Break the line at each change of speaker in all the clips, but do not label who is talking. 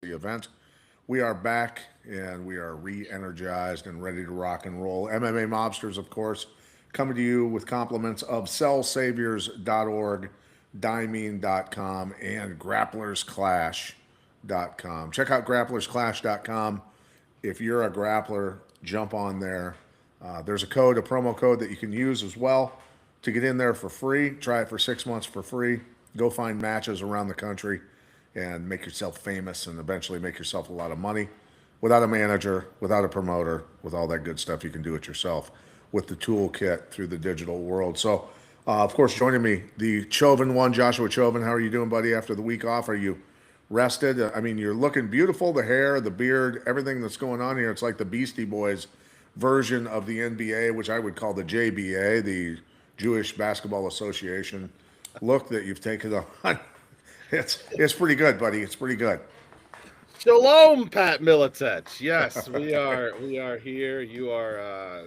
UFC event. We are back and we are re-energized and ready to rock and roll. MMA Mobsters, of course, coming to you with compliments of cellsaviors.org, dimene.com, and grapplersclash.com. Check out grapplersclash.com. If you're a grappler, jump on there. There's a promo code that you can use as well to get in there for free. Try it for 6 months for free. Go find matches around the country and make yourself famous and eventually make yourself a lot of money without a manager, without a promoter, with all that good stuff. You can do it yourself with the toolkit through the digital world. So, of course, joining me, the Chauvin one, Joshua Chauvin. How are you doing, buddy, after the week off? Are you rested? I mean, you're looking beautiful, the hair, the beard, everything that's going on here. It's like the Beastie Boys version of the NBA, which I would call the JBA, the Jewish Basketball Association look that you've taken on. It's pretty good, buddy. It's pretty good.
Shalom, Pat Militech. Yes, we are here. You are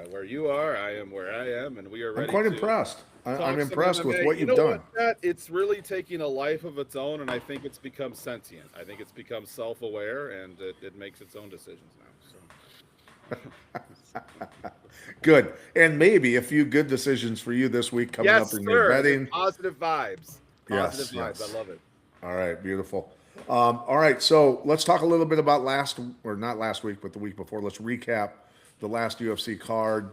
where you are. I am where I am, and we are
I'm
ready
quite
to
impressed. I'm
talk some
impressed with
MMA.
what
You
you've
know
done.
what, Pat? It's really taking a life of its own, and I think it's become sentient. I think it's become self-aware, and it makes its own decisions now.
Good. And maybe a few good decisions for you this week coming up
Yes,
in your
sir.
betting.
Positive vibes. Positive
Yes,
vibes.
yes.
I love it.
All right, beautiful. All right, so let's talk a little bit about not last week, but the week before. Let's recap the last UFC card,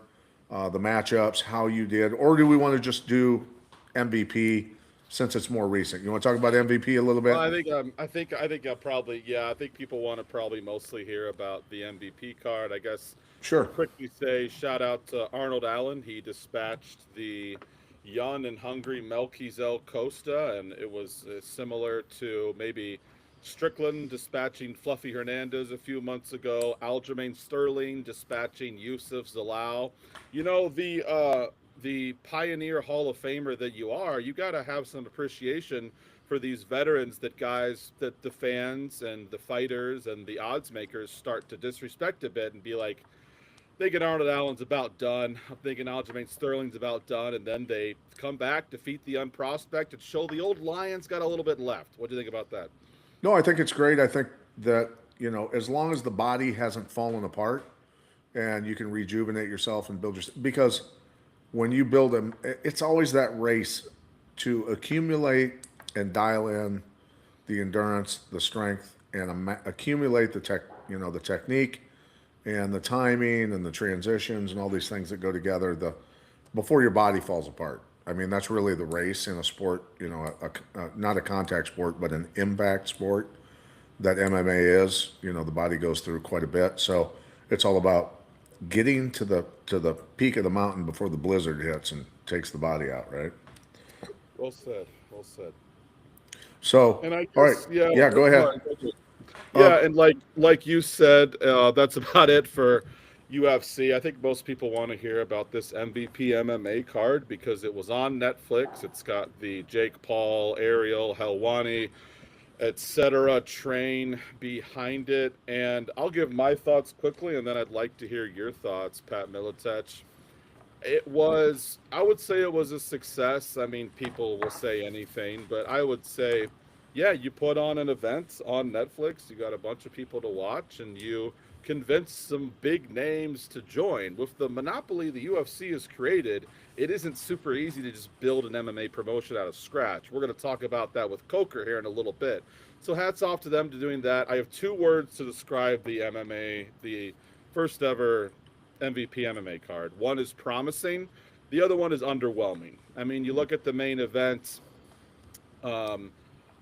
the matchups, how you did, or do we want to just do MVP since it's more recent? You want to talk about MVP a little
Well,
bit?
I think I'll probably yeah. I think people want to probably mostly hear about the MVP card. I guess I'll
Sure.
quickly say shout out to Arnold Allen. He dispatched the young and hungry Melquizel Costa, and it was similar to maybe Strickland dispatching Fluffy Hernandez a few months ago. Aljamain Sterling dispatching Yusuf Zalal. The pioneer Hall of Famer that you are, you got to have some appreciation for these veterans that the fans and the fighters and the odds makers start to disrespect a bit and be like, thinking Arnold Allen's about done. I'm thinking Aljamain Sterling's about done, and then they come back, defeat the unprospected, show the old Lions got a little bit left. What do you think about that?
No, I think it's great. I think that, as long as the body hasn't fallen apart and you can rejuvenate yourself and build your, because when you build them, it's always that race to accumulate and dial in the endurance, the strength, and accumulate the technique and the timing and the transitions and all these things that go together before your body falls apart. I mean, that's really the race in a sport, not a contact sport, but an impact sport that MMA is. The body goes through quite a bit, so it's all about getting to the peak of the mountain before the blizzard hits and takes the body out, right?
Well said. Well said.
So,
And I
all right,
guess yeah.
yeah, go
Go
ahead.
ahead, go ahead.
Um,
Yeah, and like you said, that's about it for UFC. I think most people want to hear about this MVP MMA card because it was on Netflix. It's got the Jake Paul, Ariel Helwani, etc. train behind it, and I'll give my thoughts quickly, and then I'd like to hear your thoughts, Pat Militech. I would say it was a success. I mean, people will say anything, but I would say, yeah, you put on an event on Netflix, you got a bunch of people to watch, and you convince some big names to join. With the monopoly the UFC has created, it isn't super easy to just build an MMA promotion out of scratch. We're going to talk about that with Coker here in a little bit. So hats off to them to doing that. I have two words to describe the first ever MVP MMA card. One is promising. The other one is underwhelming. I mean, you look at the main event. Um,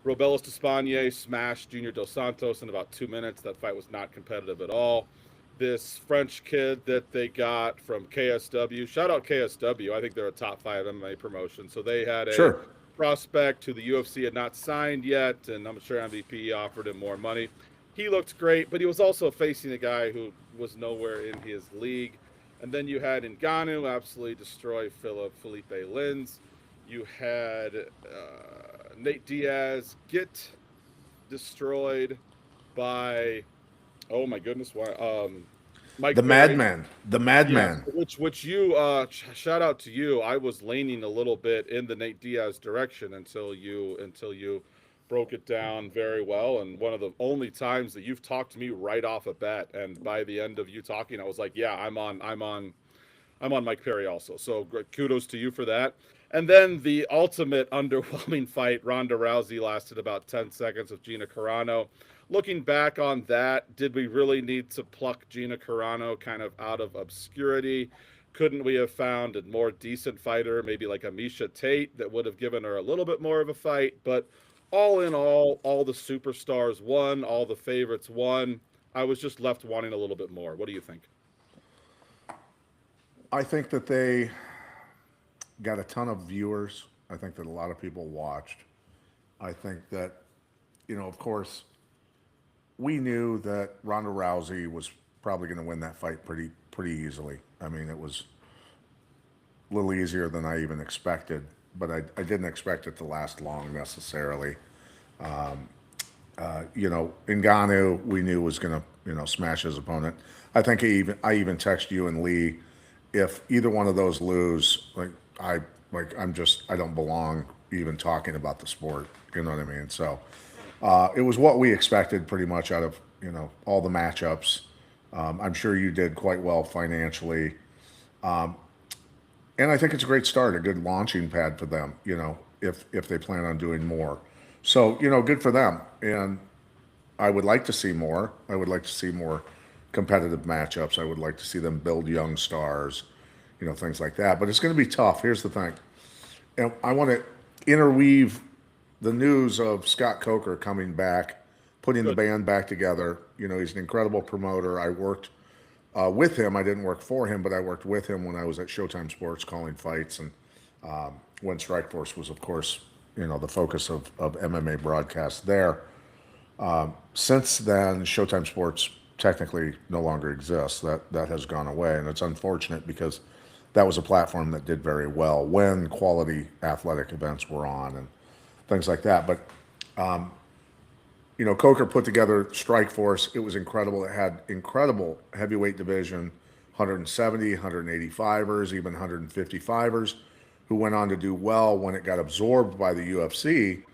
Robelis Despaigne smashed Junior Dos Santos in about 2 minutes. That fight was not competitive at all. This French kid that they got from KSW, shout out KSW. I think they're a top 5 MMA promotion. So they had a
sure.
prospect who the UFC had not signed yet, and I'm sure MVP offered him more money. He looked great, but he was also facing a guy who was nowhere in his league. And then you had Ngannou absolutely destroy Felipe Lins. You had Nate Diaz get destroyed by, oh my goodness, why? Mike
The
Perry.
madman, the
Yes,
madman.
which you shout out to you. I was leaning a little bit in the Nate Diaz direction until you broke it down very well, and one of the only times that you've talked to me right off a bat. And by the end of you talking, I was like, yeah, I'm on Mike Perry also. So kudos to you for that. And then the ultimate underwhelming fight, Ronda Rousey, lasted about 10 seconds with Gina Carano. Looking back on that, did we really need to pluck Gina Carano kind of out of obscurity? Couldn't we have found a more decent fighter, maybe like a Misha Tate, that would have given her a little bit more of a fight? But all in all the superstars won, all the favorites won. I was just left wanting a little bit more. What do you think?
I think that they got a ton of viewers. I think that a lot of people watched. I think that, of course, we knew that Ronda Rousey was probably going to win that fight pretty easily. I mean, it was a little easier than I even expected, but I didn't expect it to last long necessarily. Ngannou we knew was going to smash his opponent. I think I even texted you and Lee, if either one of those lose, I don't belong even talking about the sport. You know what I mean? So it was what we expected pretty much out of all the matchups. I'm sure you did quite well financially, and I think it's a great start, a good launching pad for them. If they plan on doing more, so good for them. And I would like to see more. I would like to see more competitive matchups. I would like to see them build young stars, things like that. But it's going to be tough. Here's the thing. And I want to interweave the news of Scott Coker coming back, putting the band back together. He's an incredible promoter. I worked with him. I didn't work for him, but I worked with him when I was at Showtime Sports calling fights. And when Strikeforce was, of course, the focus of MMA broadcast there. Since then, Showtime Sports technically no longer exists. That has gone away, and it's unfortunate because that was a platform that did very well when quality athletic events were on and things like that. But Coker put together Strikeforce. It was incredible. It had incredible heavyweight division, 170, 185ers, even 155ers, who went on to do well. When it got absorbed by the UFC,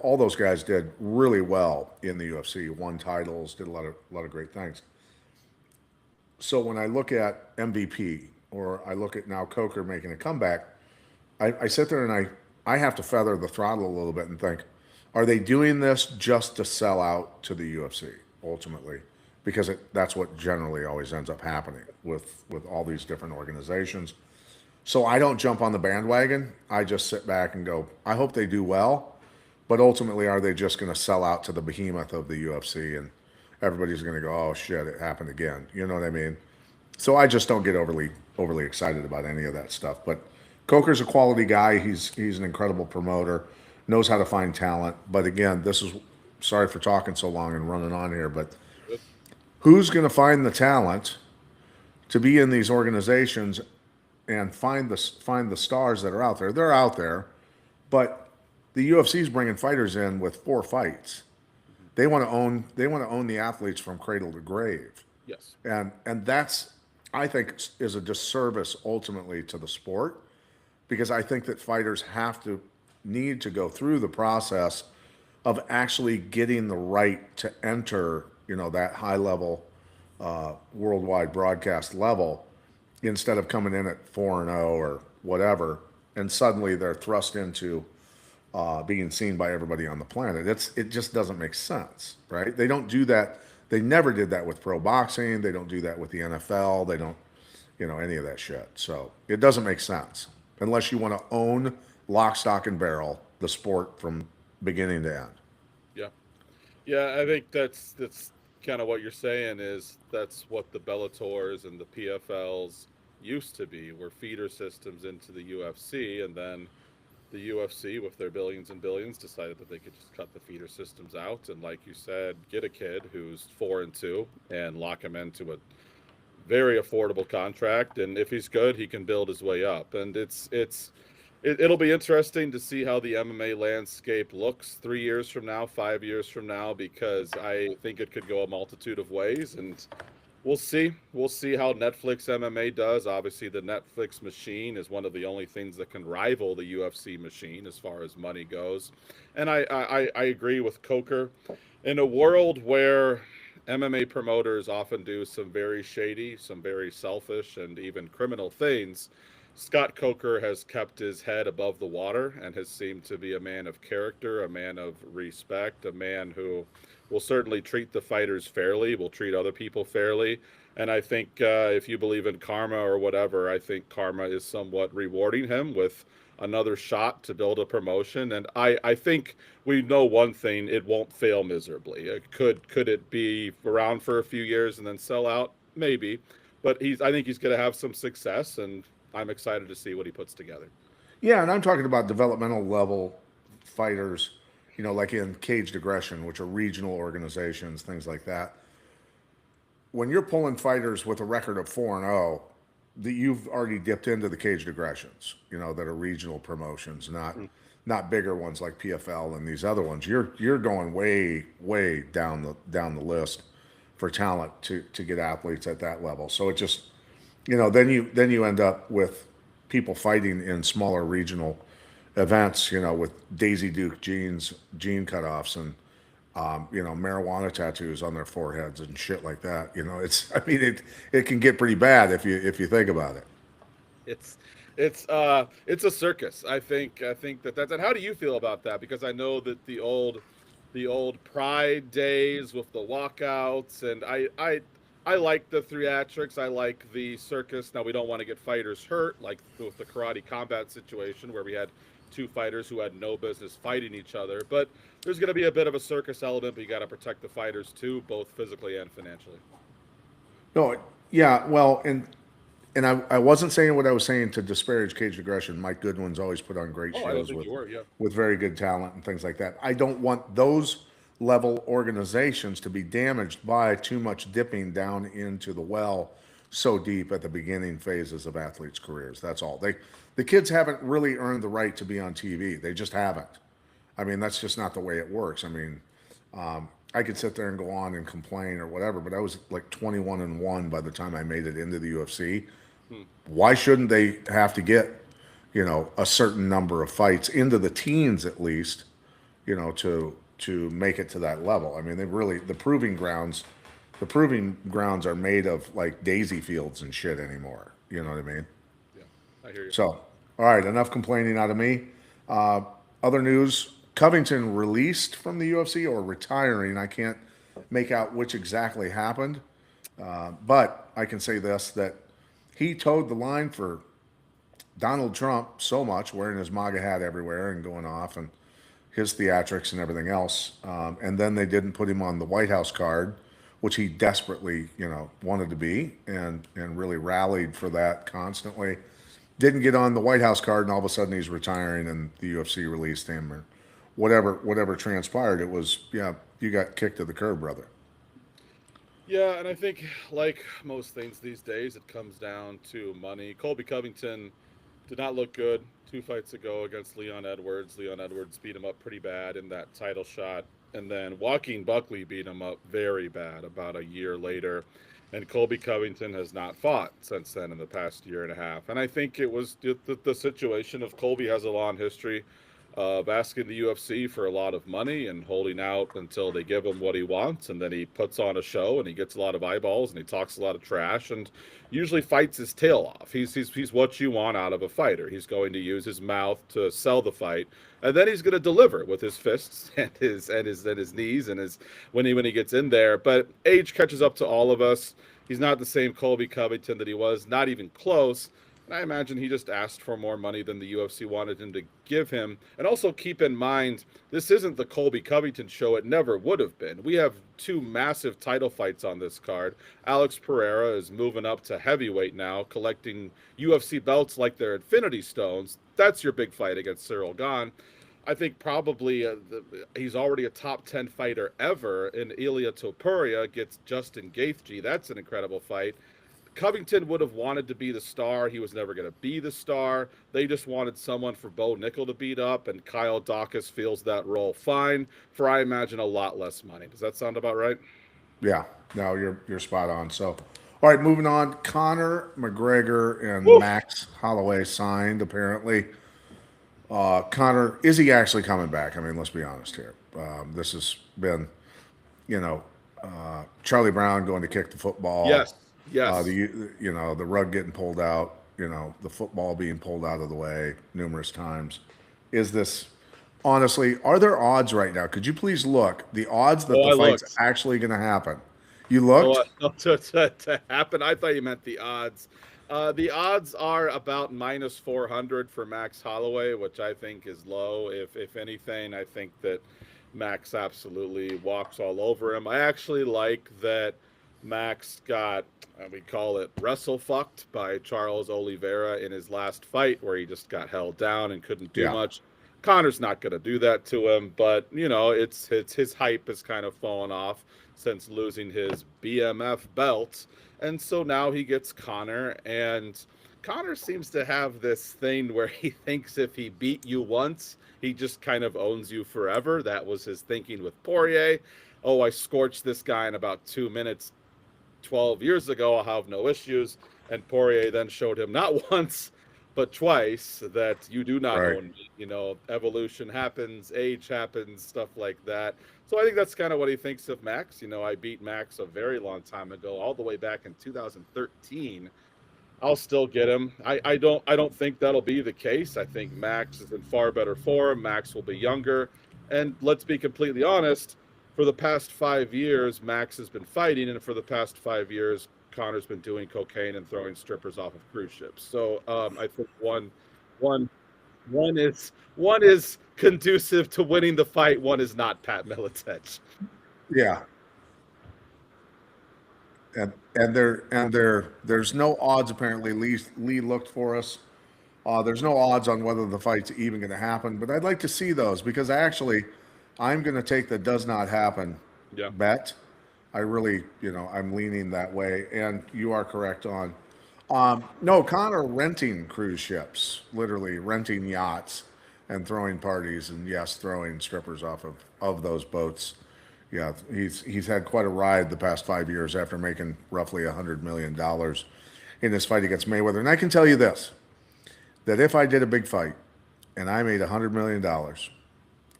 all those guys did really well in the UFC, won titles, did a lot of great things. So when I look at MVP, or I look at now Coker making a comeback, I sit there and I have to feather the throttle a little bit and think, are they doing this just to sell out to the UFC ultimately? Because that's what generally always ends up happening with all these different organizations. So I don't jump on the bandwagon. I just sit back and go, I hope they do well. But ultimately, are they just going to sell out to the behemoth of the UFC and everybody's going to go, oh shit, it happened again? You know what I mean? So I just don't get overly excited about any of that stuff. But Coker's a quality guy. He's an incredible promoter, knows how to find talent. But again, sorry for talking so long and running on here, but who's going to find the talent to be in these organizations and find the stars that are out there? They're out there, but the UFC's bringing fighters in with 4 fights. They want to own the athletes from cradle to grave.
Yes.
And that's, I think, is a disservice ultimately to the sport, because I think that fighters need to go through the process of actually getting the right to enter, that high level worldwide broadcast level, instead of coming in at 4-0 or whatever, and suddenly they're thrust into being seen by everybody on the planet. It just doesn't make sense, right? They don't do that. They never did that with pro boxing. They don't do that with the NFL. They don't, any of that shit. So it doesn't make sense unless you want to own lock, stock, and barrel the sport from beginning to end.
Yeah. Yeah, I think that's kind of what you're saying, is that's what the Bellators and the PFLs used to be, were feeder systems into the UFC, and then the UFC, with their billions and billions, decided that they could just cut the feeder systems out and, like you said, get a kid who's 4-2 and lock him into a very affordable contract, and if he's good, he can build his way up. And it'll be interesting to see how the MMA landscape looks 3 years from now, 5 years from now, because I think it could go a multitude of ways. And We'll see. We'll see how Netflix MMA does. Obviously, the Netflix machine is one of the only things that can rival the UFC machine as far as money goes. And I agree with Coker. In a world where MMA promoters often do some very shady, some very selfish, and even criminal things, Scott Coker has kept his head above the water and has seemed to be a man of character, a man of respect, a man who will certainly treat the fighters fairly, will treat other people fairly. And I think if you believe in karma or whatever, I think karma is somewhat rewarding him with another shot to build a promotion. And I think we know one thing: it won't fail miserably. Could it be around for a few years and then sell out? Maybe, but I think he's going to have some success, and I'm excited to see what he puts together.
Yeah, and I'm talking about developmental level fighters, like in Caged Aggression, which are regional organizations, things like that. When you're pulling fighters with a record of 4-0, that you've already dipped into the Caged Aggressions, that are regional promotions, not bigger ones like PFL and these other ones. You're going way down the list for talent to get athletes at that level. So it just, then you end up with people fighting in smaller regional events, with Daisy Duke gene cutoffs and marijuana tattoos on their foreheads and shit like that. It can get pretty bad if you think about it.
It's it's a circus. I think that's, and how do you feel about that? Because I know that the old Pride days with the walkouts, and I like the theatrics. I like the circus. Now we don't want to get fighters hurt, like with the karate combat situation where we had two fighters who had no business fighting each other. But there's going to be a bit of a circus element, but you got to protect the fighters too, both physically and financially.
No, yeah, well, and I wasn't saying what I was saying to disparage Cage Aggression. Mike Goodwin's always put on great
Oh, I don't
shows
think
with
you were. Yeah.
very good talent and things like that. I don't want those level organizations to be damaged by too much dipping down into the well so deep at the beginning phases of athletes' careers. That's all. The kids haven't really earned the right to be on TV. They just haven't. I mean, that's just not the way it works. I mean, I could sit there and go on and complain or whatever, but I was like 21-1 by the time I made it into the UFC.
Hmm.
Why shouldn't they have to get, a certain number of fights into the teens at least, to make it to that level? I mean, the proving grounds are made of like daisy fields and shit anymore. You know what I mean?
Yeah. I hear you.
So, all right, enough complaining out of me. Uh, Other news: Covington released from the UFC or retiring. I can't make out which exactly happened, but I can say this: that he towed the line for Donald Trump so much, wearing his MAGA hat everywhere and going off, and his theatrics and everything else. And then they didn't put him on the White House card, which he desperately, wanted to be, and really rallied for that constantly. Didn't get on the White House card, and all of a sudden he's retiring, and the UFC released him, or whatever transpired. It was, yeah, you got kicked to the curb, brother.
Yeah, and I think, like most things these days, it comes down to money. Colby Covington did not look good 2 fights ago against Leon Edwards. Leon Edwards beat him up pretty bad in that title shot. And then Joaquin Buckley beat him up very bad about a year later. And Colby Covington has not fought since then in the past year and a half. And I think it was the situation of Colby has a long history of asking the UFC for a lot of money and holding out until they give him what he wants, and then he puts on a show and he gets a lot of eyeballs and he talks a lot of trash and usually fights his tail off. He's what you want out of a fighter. He's going to use his mouth to sell the fight, and then he's going to deliver with his fists and his knees and his when he gets in there. But age catches up to all of us. He's not the same Colby Covington that he was, not even close. And I imagine he just asked for more money than the UFC wanted him to give him. And also keep in mind, this isn't the Colby Covington show. It never would have been. We have two massive title fights on this card. Alex Pereira is moving up to heavyweight now, collecting UFC belts like they're Infinity Stones. That's your big fight against Cyril Gahn. I think probably he's already a top 10 fighter ever. And Ilia Topuria gets Justin Gaethje. That's an incredible fight. Covington would have wanted to be the star. He was never going to be the star. They just wanted someone for Bo Nickel to beat up, and Kyle Dawkins feels that role fine for, I imagine, a lot less money. Does that sound about right?
Yeah, no, you're spot on. So, all right, moving on. Conor McGregor and
Woo!
Max Holloway signed. Apparently, Conor, is he actually coming back? I mean, let's be honest here. This has been, you know, Charlie Brown going to kick the football,
Yes, yes.
the rug getting pulled out, the football being pulled out of the way numerous times. Is this honestly? Are there odds right now? Could you please look the odds that
Oh,
the
I
fight's
looked.
actually going to happen? You
Oh,
looked?
to happen. I thought you meant the odds. The odds are about minus 400 for Max Holloway, which I think is low. If anything, I think that Max absolutely walks all over him. I actually like that Max got, we call it wrestle fucked by Charles Oliveira in his last fight, where he just got held down and couldn't do
Yeah,
much. Connor's not going to do that to him, but it's his hype has kind of fallen off since losing his BMF belt. And so now he gets Connor, and Connor seems to have this thing where he thinks if he beat you once, he just kind of owns you forever. That was his thinking with Poirier. Oh, I scorched this guy in about 2 minutes 12 years ago. I'll have no issues. And Poirier then showed him not once, but twice that you do not
right.
own me. Evolution happens, age happens, stuff like that. So I think that's kind of what he thinks of Max. I beat Max a very long time ago, all the way back in 2013. I'll still get him. I don't think that'll be the case. I think Max is in far better form. Max will be younger. And let's be completely honest, for the past 5 years, Max has been fighting, and for the past 5 years, Connor's been doing cocaine and throwing strippers off of cruise ships. So I think one one is conducive to winning the fight. One is not, Pat Militech.
Yeah, there's no odds apparently. Lee looked for us. There's no odds on whether the fight's even going to happen, but I'd like to see those because I'm going to take the does not happen
Yeah.
bet. I really, I'm leaning that way, and you are correct on. No, Connor renting cruise ships, literally renting yachts and throwing parties, and yes, throwing strippers off of those boats. Yeah, he's had quite a ride the past 5 years after making roughly $100 million in this fight against Mayweather. And I can tell you this: that if I did a big fight and I made $100 million,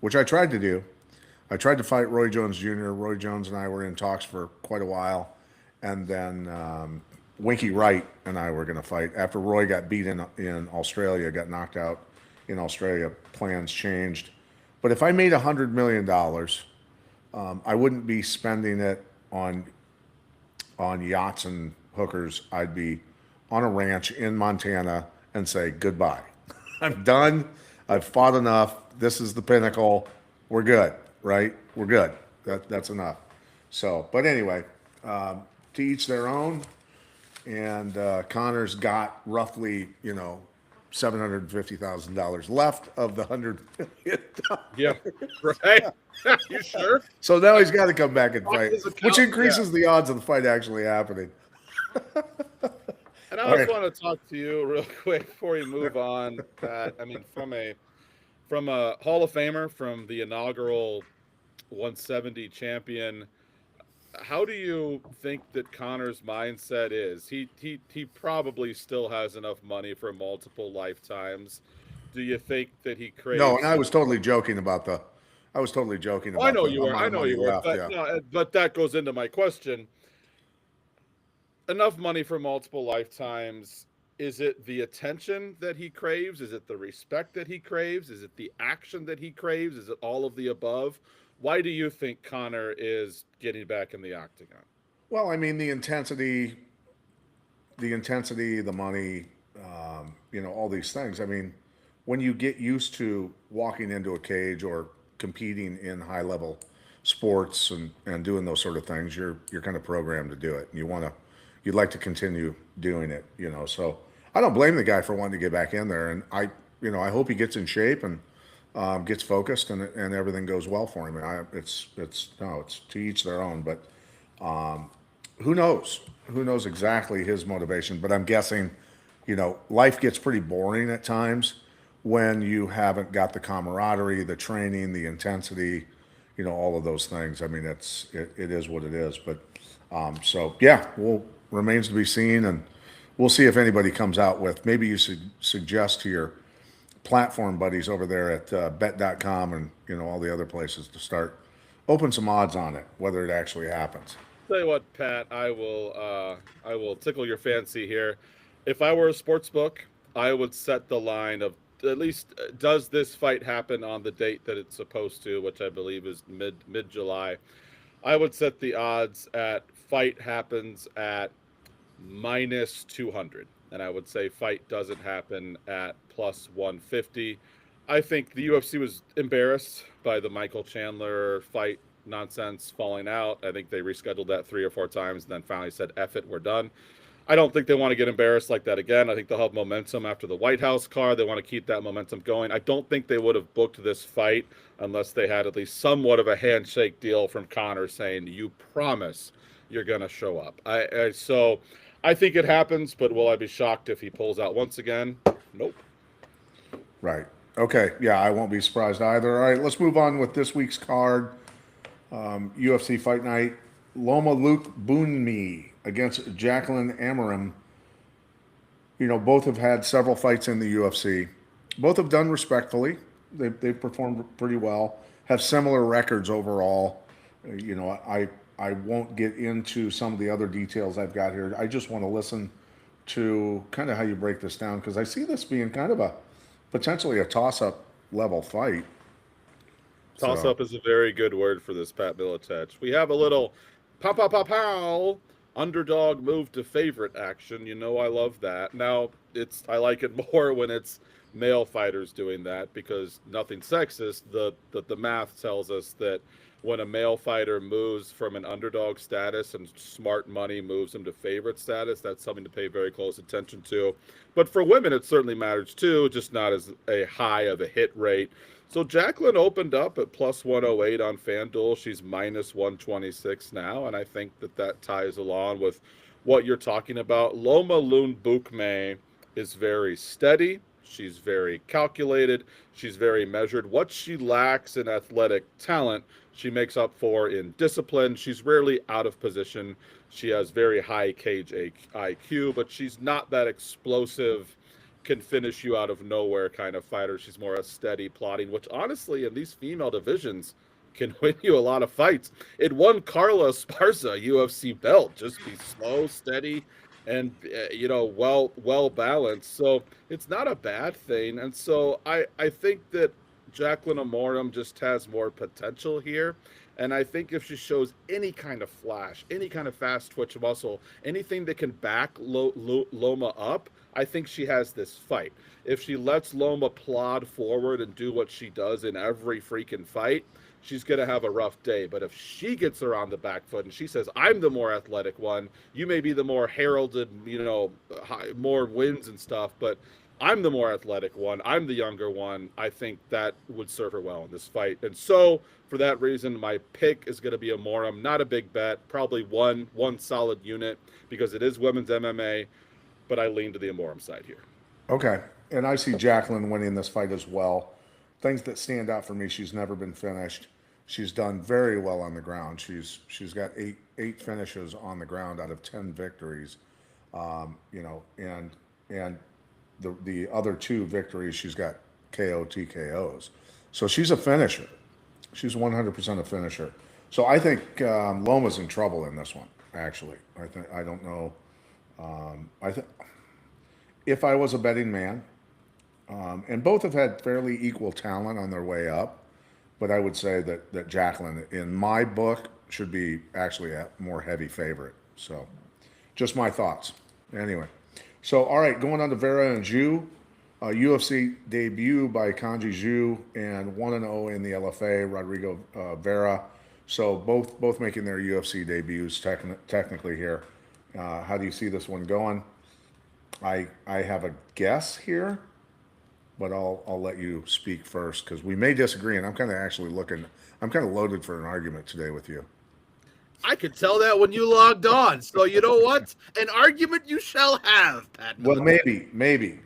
which I tried to do, I tried to fight Roy Jones Jr. Roy Jones and I were in talks for quite a while, and then Winky Wright and I were going to fight after Roy got beat in Australia, got knocked out in Australia. Plans changed, but if I made $100 million, I wouldn't be spending it on yachts and hookers. I'd be on a ranch in Montana and say goodbye. I'm done. I've fought enough. This is the pinnacle. We're good, right? We're good. That's enough. So, but anyway, to each their own. And Connor's got roughly, $750,000 left of the $100 million.
Yeah. Right. You sure?
So now he's got to come back and fight,
His
which
account, yeah.
increases the odds of the fight actually happening.
And I
All
just
right.
want to talk to you real quick before we move on, Pat. I mean, from a Hall of Famer, from the inaugural 170 champion, how do you think that Connor's mindset is? He probably still has enough money for multiple lifetimes. Do you think that he
No, and
craves?
I was totally joking
Oh, I
about
know
the
you were.
amount
I
of
know
money
you were.
left.
But
Yeah.
no, but that goes into my question. Enough money for multiple lifetimes. Is it the attention that he craves? Is it the respect that he craves? Is it the action that he craves? Is it all of the above? Why do you think Connor is getting back in the octagon?
Well, I mean, the money, all these things. I mean, when you get used to walking into a cage or competing in high level sports and doing those sort of things, you're kind of programmed to do it. And you'd like to continue doing it, So I don't blame the guy for wanting to get back in there. And I hope he gets in shape and gets focused and everything goes well for him. And it's to each their own, but who knows? Who knows exactly his motivation? But I'm guessing, life gets pretty boring at times when you haven't got the camaraderie, the training, the intensity, all of those things. I mean, it is what it is. But so yeah, remains to be seen, and we'll see if anybody comes out with. Maybe you should suggest to your platform buddies over there at bet.com and all the other places to start open some odds on it, whether it actually happens.
Tell you what, Pat, I will tickle your fancy here. If I were a sports book, I would set the line of at least does this fight happen on the date that it's supposed to, which I believe is mid July. I would set the odds at fight happens at minus 200, and I would say fight doesn't happen at plus 150. I think the UFC was embarrassed by the Michael Chandler fight nonsense falling out. I think they rescheduled that 3 or 4 times and then finally said, F it, we're done. I don't think they want to get embarrassed like that again. I think they'll have momentum after the White House card. They want to keep that momentum going. I don't think they would have booked this fight unless they had at least somewhat of a handshake deal from Conor saying, you promise you're going to show up. So I think it happens, but will I be shocked if he pulls out once again? Nope.
Right. Okay. Yeah, I won't be surprised either. All right, let's move on with this week's card. UFC Fight Night. Loma Luke Bunmi against Jacqueline Amarim. Both have had several fights in the UFC. Both have done respectfully. They've performed pretty well. Have similar records overall. I won't get into some of the other details I've got here. I just want to listen to kind of how you break this down, because I see this being kind of potentially a toss-up level fight.
Toss-up is a very good word for this, Pat Miletich. We have a little pow underdog move to favorite action. I love that. Now, I like it more when it's male fighters doing that, because nothing sexist. The math tells us that when a male fighter moves from an underdog status and smart money moves him to favorite status, that's something to pay very close attention to. But for women, it certainly matters too, just not as a high of a hit rate. So Jacqueline opened up at plus 108 on FanDuel. She's minus 126 now, and I think that ties along with what you're talking about. Loma Loon Bukme is very steady. She's very calculated. She's very measured. What she lacks in athletic talent, she makes up for in discipline. She's rarely out of position. She has very high cage IQ, but she's not that explosive, can finish you out of nowhere kind of fighter. She's more a steady plodding, which honestly in these female divisions can win you a lot of fights. It won Carla Esparza UFC belt. Just be slow, steady, and well balanced. So it's not a bad thing. And so I think that Jacqueline Amorim just has more potential here. And I think if she shows any kind of flash, any kind of fast twitch muscle, anything that can back Loma up, I think she has this fight. If she lets Loma plod forward and do what she does in every freaking fight, she's going to have a rough day. But if she gets her on the back foot and she says, I'm the more athletic one, you may be the more heralded, more wins and stuff, but I'm the more athletic one, I'm the younger one, I think that would serve her well in this fight. And so for that reason, my pick is going to be Amorim. Not a big bet, probably one solid unit, because it is women's MMA, but I lean to the Amorim side here.
Okay. And I see Jacqueline winning this fight as well. Things that stand out for me: she's never been finished. She's done very well on the ground. She's got eight finishes on the ground out of 10 victories. And the other 2 victories, she's got KO TKOs. So she's a finisher. She's 100% a finisher. So I think Loma's in trouble in this one. Actually, I don't know. I think if I was a betting man, and both have had fairly equal talent on their way up, but I would say that Jacqueline, in my book, should be actually a more heavy favorite. So, just my thoughts. Anyway, so all right, going on to Vera and Zhu, UFC debut by Kanji Zhu, and 1-0 in the LFA, Rodrigo Vera. So both making their UFC debuts technically here. How do you see this one going? I have a guess here, but I'll let you speak first, because we may disagree, and I'm kind of loaded for an argument today with you.
I could tell that when you logged on. So you know what? An argument you shall have, Pat.
Well, maybe.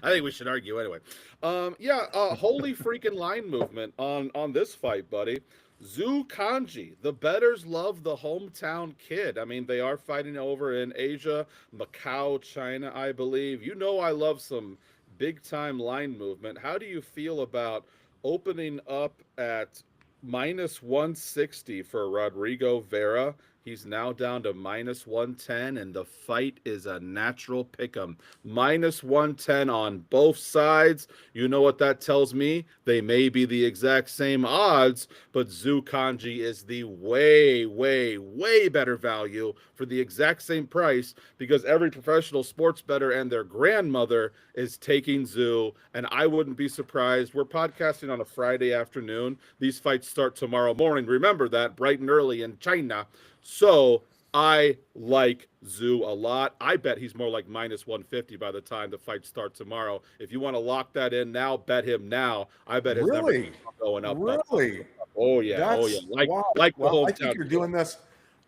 I think we should argue anyway. Holy freaking line movement on this fight, buddy. Zhu Kanji, the betters love the hometown kid. I mean, they are fighting over in Asia, Macau, China, I believe. You know, I love some big time line movement. How do you feel about opening up at minus 160 for Rodrigo Vera? He's now down to minus 110, and the fight is a natural pick 'em. Minus 110 on both sides. You know what that tells me? They may be the exact same odds, but Zhu Kanji is the way, way, way better value for the exact same price because every professional sports bettor and their grandmother is taking Zhu, and I wouldn't be surprised. We're podcasting on a Friday afternoon. These fights start tomorrow morning. Remember that, bright and early in China. So I like Zhu a lot. I bet he's more like minus 150 by the time the fight starts tomorrow. If you want to lock that in now, bet him now. I bet his number is going up.
Really?
Up. Oh yeah. Like the
well,
hometown.
I think you're doing this.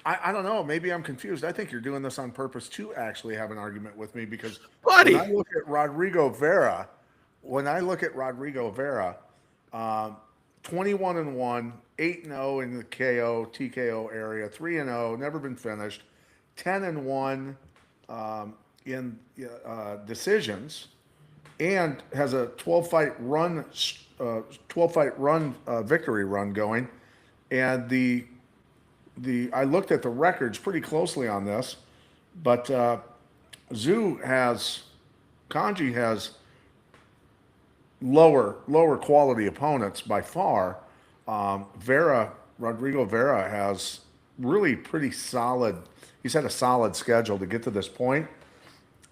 I don't know. Maybe I'm confused. I think you're doing this on purpose to actually have an argument with me because
buddy,
when I look at Rodrigo Vera, 21-1, 8-0 in the KO, TKO area, 3-0, never been finished, 10-1 in decisions, and has a 12-fight run, victory run going. And I looked at the records pretty closely on this, but Kanji has lower quality opponents by far. Rodrigo Vera has really pretty solid. He's had a solid schedule to get to this point.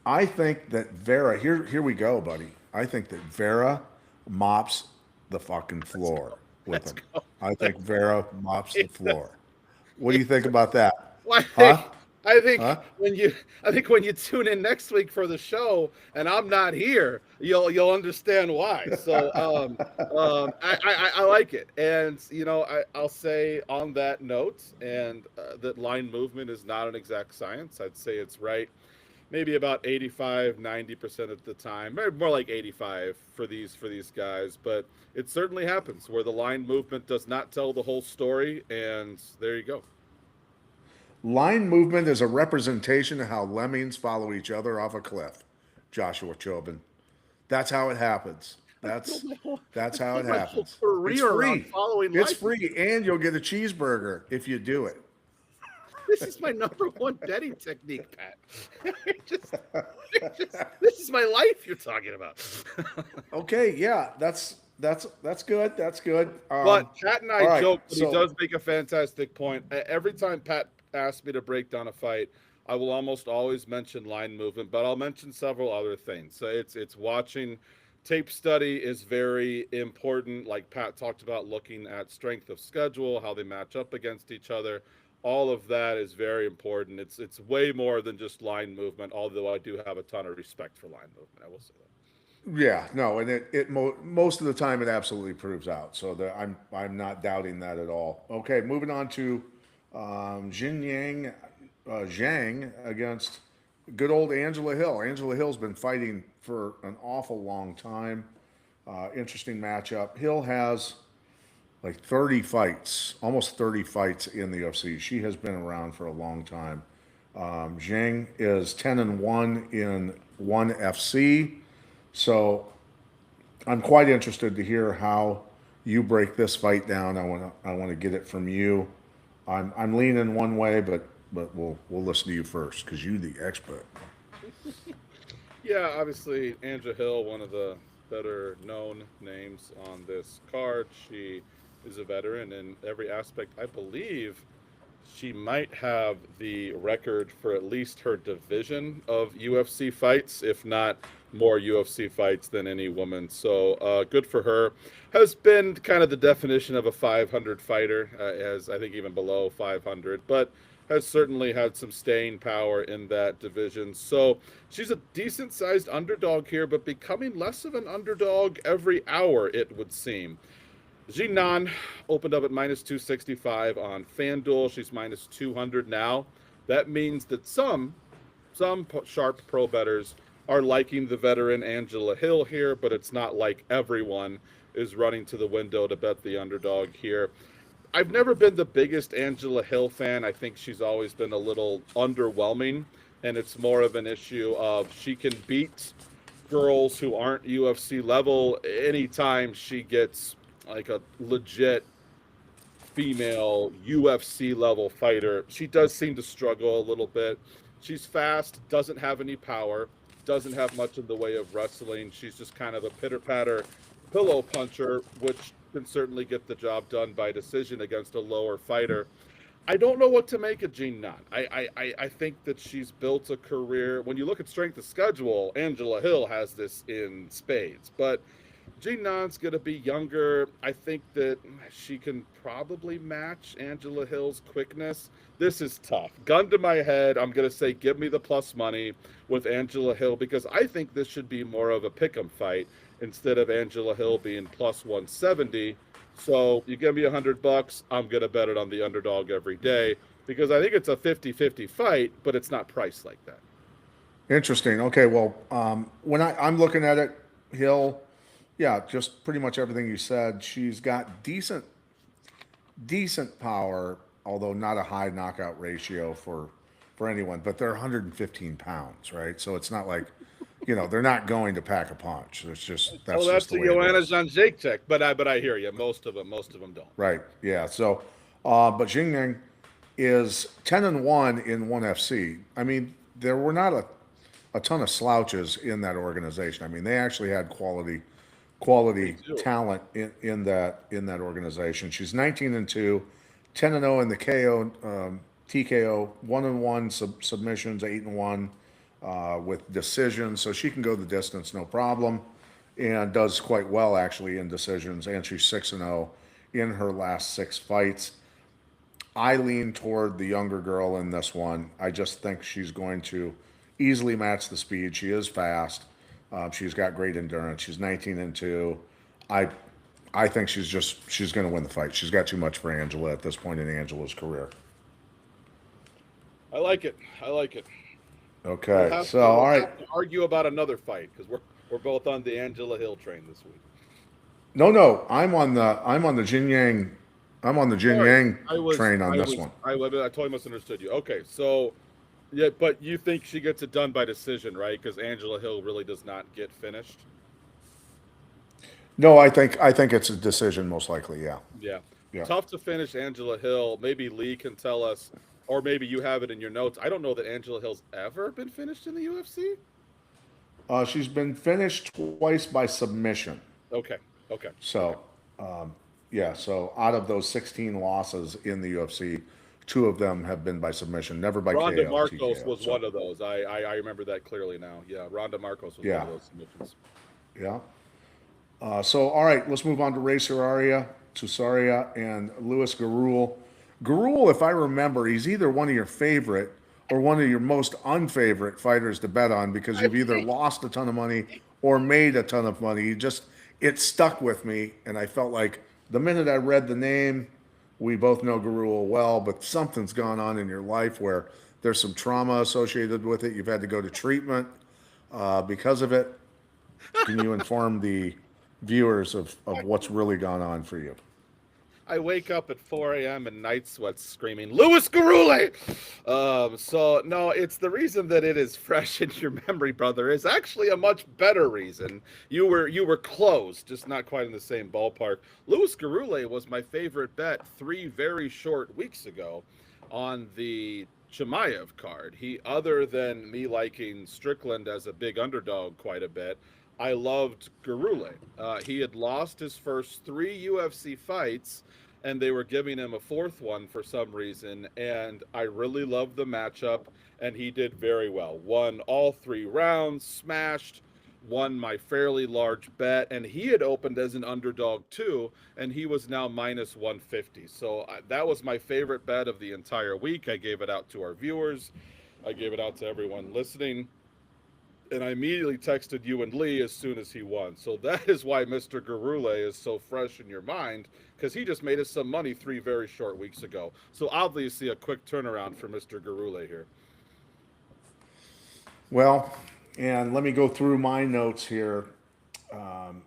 I think that Vera, here we go, buddy. I think that Vera mops the fucking floor with him. I think Vera mops the floor. What do you think about that?
I think when you tune in next week for the show and I'm not here, you'll understand why. So I like it, and I'll say on that note, and that line movement is not an exact science. I'd say it's right, maybe about 85-90% of the time, more like 85 for these guys. But it certainly happens where the line movement does not tell the whole story, and there you go.
Line movement is a representation of how lemmings follow each other off a cliff, Joshua Chobin. That's how it happens. That's how it happens. It's free. It's free, and you'll get a cheeseburger if you do it.
This is my number one betting technique, Pat. This is my life you're talking about.
Okay, yeah, that's good. That's good.
But Pat and I joke, but he does make a fantastic point. Every time Pat asks me to break down a fight, I will almost always mention line movement, but I'll mention several other things. So it's watching. Tape study is very important. Like Pat talked about, looking at strength of schedule, how they match up against each other. All of that is very important. It's way more than just line movement, although I do have a ton of respect for line movement. I will say that.
Yeah, no, and most of the time it absolutely proves out. So I'm not doubting that at all. Okay, moving on to Zhang against good old Angela Hill. Angela Hill's been fighting for an awful long time. Interesting matchup. Hill has like 30 fights, almost 30 fights in the UFC. She has been around for a long time. Zhang is 10-1 in ONE FC. So I'm quite interested to hear how you break this fight down. I want to get it from you. I'm leaning one way, but we'll listen to you first because you're the expert.
Yeah, obviously Angela Hill, one of the better known names on this card. She is a veteran in every aspect. I believe she might have the record for at least her division of UFC fights, if not more UFC fights than any woman. So good for her. Has been kind of the definition of a 500 fighter, as I think even below 500, but has certainly had some staying power in that division. So she's a decent sized underdog here, but becoming less of an underdog every hour, it would seem. Jinan opened up at minus 265 on FanDuel. She's minus 200 now. That means that some sharp pro bettors are liking the veteran Angela Hill here, but it's not like everyone is running to the window to bet the underdog here. I've never been the biggest Angela Hill fan. I think she's always been a little underwhelming, and it's more of an issue of she can beat girls who aren't UFC level anytime she gets like a legit female UFC level fighter. She does seem to struggle a little bit. She's fast, doesn't have any power, doesn't have much in the way of wrestling. She's just kind of a pitter patter pillow puncher, which can certainly get the job done by decision against a lower fighter. I don't know what to make of Jean Nunn. I think that she's built a career. When you look at strength of schedule, Angela Hill has this in spades. But Jean Nunn's going to be younger. I think that she can probably match Angela Hill's quickness. This is tough. Gun to my head, I'm going to say give me the plus money with Angela Hill because I think this should be more of a pick'em fight instead of Angela Hill being plus 170. So you give me $100, I'm going to bet it on the underdog every day because I think it's a 50-50 fight, but it's not priced like that.
Interesting. Okay, well, when I'm looking at it, Hill, yeah, just pretty much everything you said. She's got decent power, although not a high knockout ratio for anyone. But they're 115 pounds, right? So it's not like, they're not going to pack a punch. It's just that's
That's
just the
a
way
Joanna
it is.
Jędrzejczyk, but I hear you. Most of them don't.
Right. Yeah. So, but Jingyang is 10-1 in ONE FC. I mean, there were not a ton of slouches in that organization. I mean, they actually had quality talent in that organization. She's 19-2, 10-0 in the KO TKO, 1-1 submissions, 8-1 with decisions. So she can go the distance, no problem, and does quite well actually in decisions. And she's 6-0 in her last 6 fights. I lean toward the younger girl in this one. I just think she's going to easily match the speed. She is fast. She's got great endurance. She's 19-2. I think she's going to win the fight. She's got too much for Angela at this point in Angela's career.
I like it.
Okay, so all right.
Have to argue about another fight because we're both on the Angela Hill train this week.
No, I'm on the Jin Yang. I'm on the Jin Yang train on this one.
I totally misunderstood you. Okay, so yeah, but you think she gets it done by decision, right? Because Angela Hill really does not get finished.
No, I think it's a decision most likely. Yeah.
Yeah. Tough to finish Angela Hill. Maybe Lee can tell us, or maybe you have it in your notes. I don't know that Angela Hill's ever been finished in the UFC.
She's been finished twice by submission.
Okay.
So, yeah. So out of those 16 losses in the UFC, 2 of them have been by submission, never by
Ronda
KO.
Marcos
TKO,
was one of those. I remember that clearly now. Yeah, Ronda Marcos was one of those submissions.
Yeah. So, all right, let's move on to Ray Tusaria and Louis Garul. Garul, if I remember, he's either one of your favorite or one of your most unfavorite fighters to bet on because you've either lost a ton of money or made a ton of money. It stuck with me, and I felt like the minute I read the name, we both know Garul well, but something's gone on in your life where there's some trauma associated with it. You've had to go to treatment because of it. Can you inform the viewers of what's really gone on for you?
I wake up at 4 a.m. in night sweats screaming, Louis Garule! So, no, it's the reason that it is fresh in your memory, brother, is actually a much better reason. You were close, just not quite in the same ballpark. Louis Garule was my favorite bet 3 very short weeks ago on the Chimaev card. Other than me liking Strickland as a big underdog quite a bit, I loved Garule. He had lost his first 3 UFC fights, and they were giving him a 4th one for some reason, and I really loved the matchup, and he did very well. Won all 3 rounds, smashed, won my fairly large bet, and he had opened as an underdog too, and he was now minus 150. So that was my favorite bet of the entire week. I gave it out to our viewers. I gave it out to everyone listening. And I immediately texted you and Lee as soon as he won. So that is why Mr. Garule is so fresh in your mind, because he just made us some money 3 very short weeks ago. So obviously a quick turnaround for Mr. Garule here.
Well, And let me go through my notes here. Um,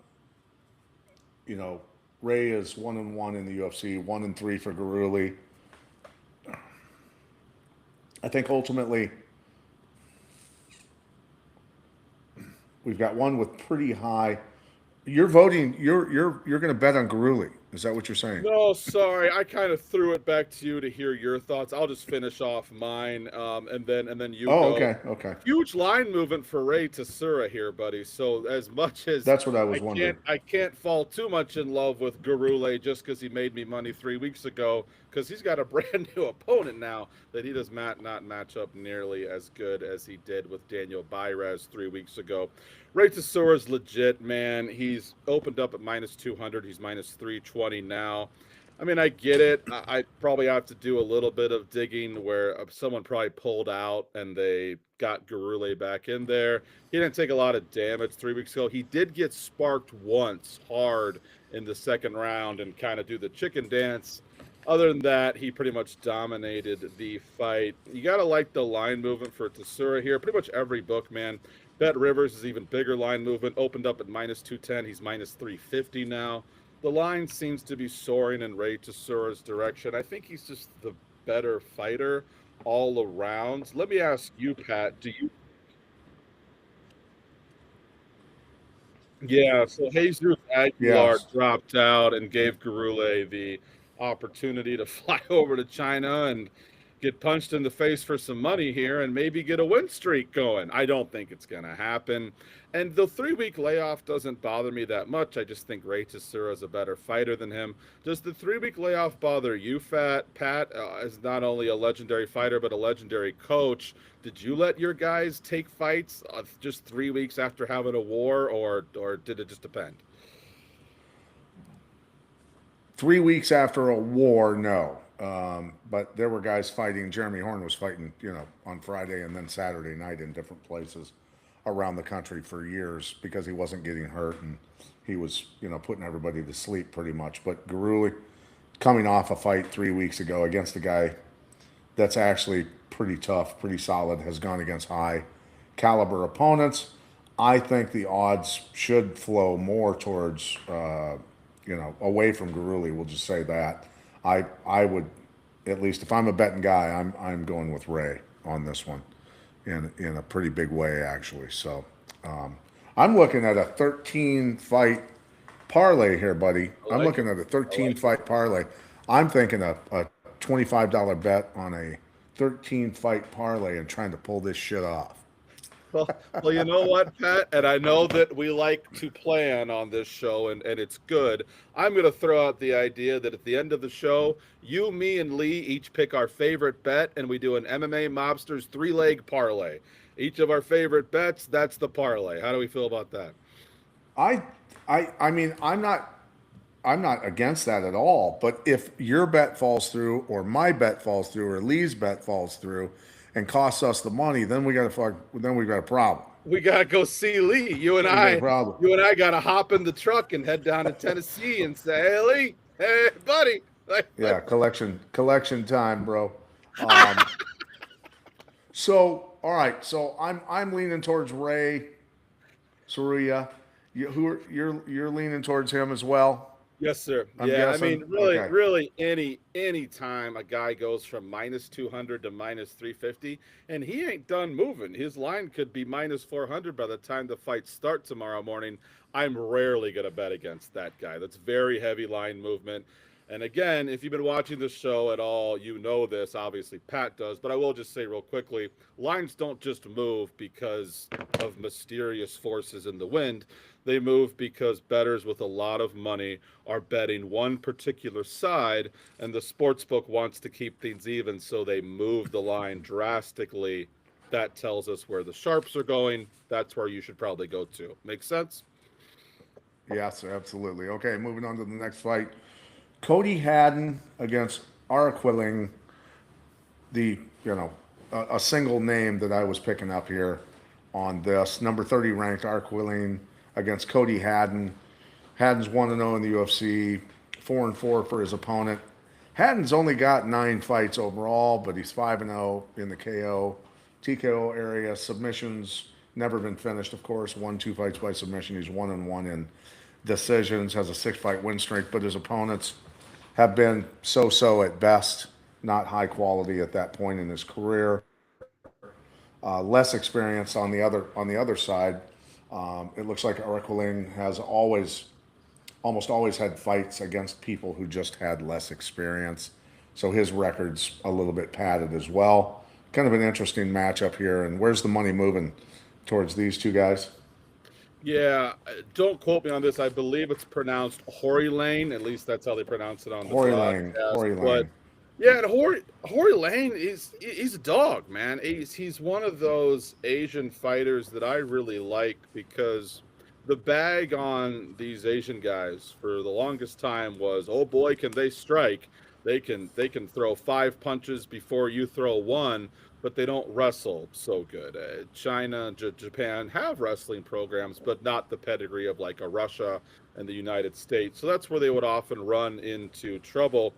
you know, Ray is 1-1 in the UFC, 1-3 for Garuli. I think ultimately we've got one with pretty high. You're voting. You're going to bet on Garuli. Is that what you're saying?
No, sorry. I kind of threw it back to you to hear your thoughts. I'll just finish off mine, and then you
Oh,
go.
okay, okay.
Huge line movement for Ray Tassura here, buddy. So as much as
That's what I was
I
wondering.
can't fall too much in love with Gurule just because he made me money 3 weeks ago, because he's got a brand new opponent now that he does not match up nearly as good as he did with Daniel Bairez 3 weeks ago. Ray Tassura is legit, man. He's opened up at -200. He's -320 now. I mean, I get it. I probably have to do a little bit of digging where someone probably pulled out and they got Gurule back in there. He didn't take a lot of damage 3 weeks ago. He did get sparked once hard in the second round and kind of do the chicken dance. Other than that, he pretty much dominated the fight. You got to like the line movement for Tassura here. Pretty much every book, man. Bet Rivers is even bigger line movement. Opened up at -210. He's -350 now. The line seems to be soaring in Ray Tassura's direction. I think he's just the better fighter all around. Let me ask you, Pat, do you? Yeah, so Jesus Aguilar
Yes.
dropped out and gave Gurule the opportunity to fly over to China and get punched in the face for some money here and maybe get a win streak going. I don't think it's going to happen. And the 3 week layoff doesn't bother me that much. I just think Ray Tassura is a better fighter than him. Does the 3 week layoff bother you, Pat? Is not only a legendary fighter, but a legendary coach. Did you let your guys take fights just 3 weeks after having a war, or did it just depend?
3 weeks after a war, no. But there were guys fighting. Jeremy Horn was fighting, on Friday and then Saturday night in different places around the country for years because he wasn't getting hurt and he was, putting everybody to sleep pretty much. But Garuli, coming off a fight 3 weeks ago against a guy that's actually pretty tough, pretty solid, has gone against high caliber opponents. I think the odds should flow more towards, away from Garuli. We'll just say that. I would, at least if I'm a betting guy, I'm going with Ray on this one, in a pretty big way actually. So I'm looking at a 13 fight parlay here, buddy. I'm
Like
looking
it.
at a
I
13
like it.
fight parlay. I'm thinking a $25 bet on a 13 fight parlay and trying to pull this shit off.
Well, you know what, Pat? And I know that we like to plan on this show, and it's good. I'm going to throw out the idea that at the end of the show, you, me, and Lee each pick our favorite bet, and we do an MMA Mobsters 3 leg parlay. Each of our favorite bets, that's the parlay. How do we feel about that?
I I mean I'm not against that at all. But if your bet falls through, or my bet falls through, or Lee's bet falls through, and costs us the money, then we got a problem.
We got to go see Lee. You and
We got a
I,
problem.
you and I got to hop in the truck and head down to Tennessee and say, "Hey, Lee, hey, buddy."
Yeah, collection time, bro. Um, so all right, so I'm leaning towards Ray Saruya. You're leaning towards him as well.
Yes, sir.
I'm
Yeah, I
guessing.
mean, really,
Okay.
really, any time a guy goes from -200 to -350, and he ain't done moving. His line could be -400 by the time the fights start tomorrow morning. I'm rarely going to bet against that guy. That's very heavy line movement. And again, if you've been watching this show at all, you know this. Obviously, Pat does. But I will just say real quickly, lines don't just move because of mysterious forces in the wind. They move because bettors with a lot of money are betting one particular side, and the sports book wants to keep things even, so they move the line drastically. That tells us where the sharps are going. That's where you should probably go to. Make sense?
Yes, absolutely. Okay, moving on to the next fight. Cody Haddon against Arquilling, the a single name that I was picking up here on this number 30 ranked Arquilling against Cody Haddon. Haddon's 1-0 in the UFC, 4-4 for his opponent. Haddon's only got 9 fights overall, but he's 5-0 in the KO, TKO area, submissions Never been finished, of course. Won 2 fights by submission. He's 1-1 in decisions. Has a 6-fight win streak, but his opponents have been so-so at best. Not high quality at that point in his career. Less experience on the other side. It looks like Erqueling has almost always had fights against people who just had less experience. So his record's a little bit padded as well. Kind of an interesting matchup here. And where's the money moving towards these two guys?
Yeah, don't quote me on this. I believe it's pronounced Hory Lane. At least that's how they pronounce it on the
Hory Lane.
podcast.
Hory
But
Lane.
yeah, and Hory Lane he's a dog, man. He's one of those Asian fighters that I really like because the bag on these Asian guys for the longest time was, oh boy, can they strike? They can throw 5 punches before you throw one, but they don't wrestle so good. China, Japan have wrestling programs, but not the pedigree of like a Russia and the United States. So that's where they would often run into trouble.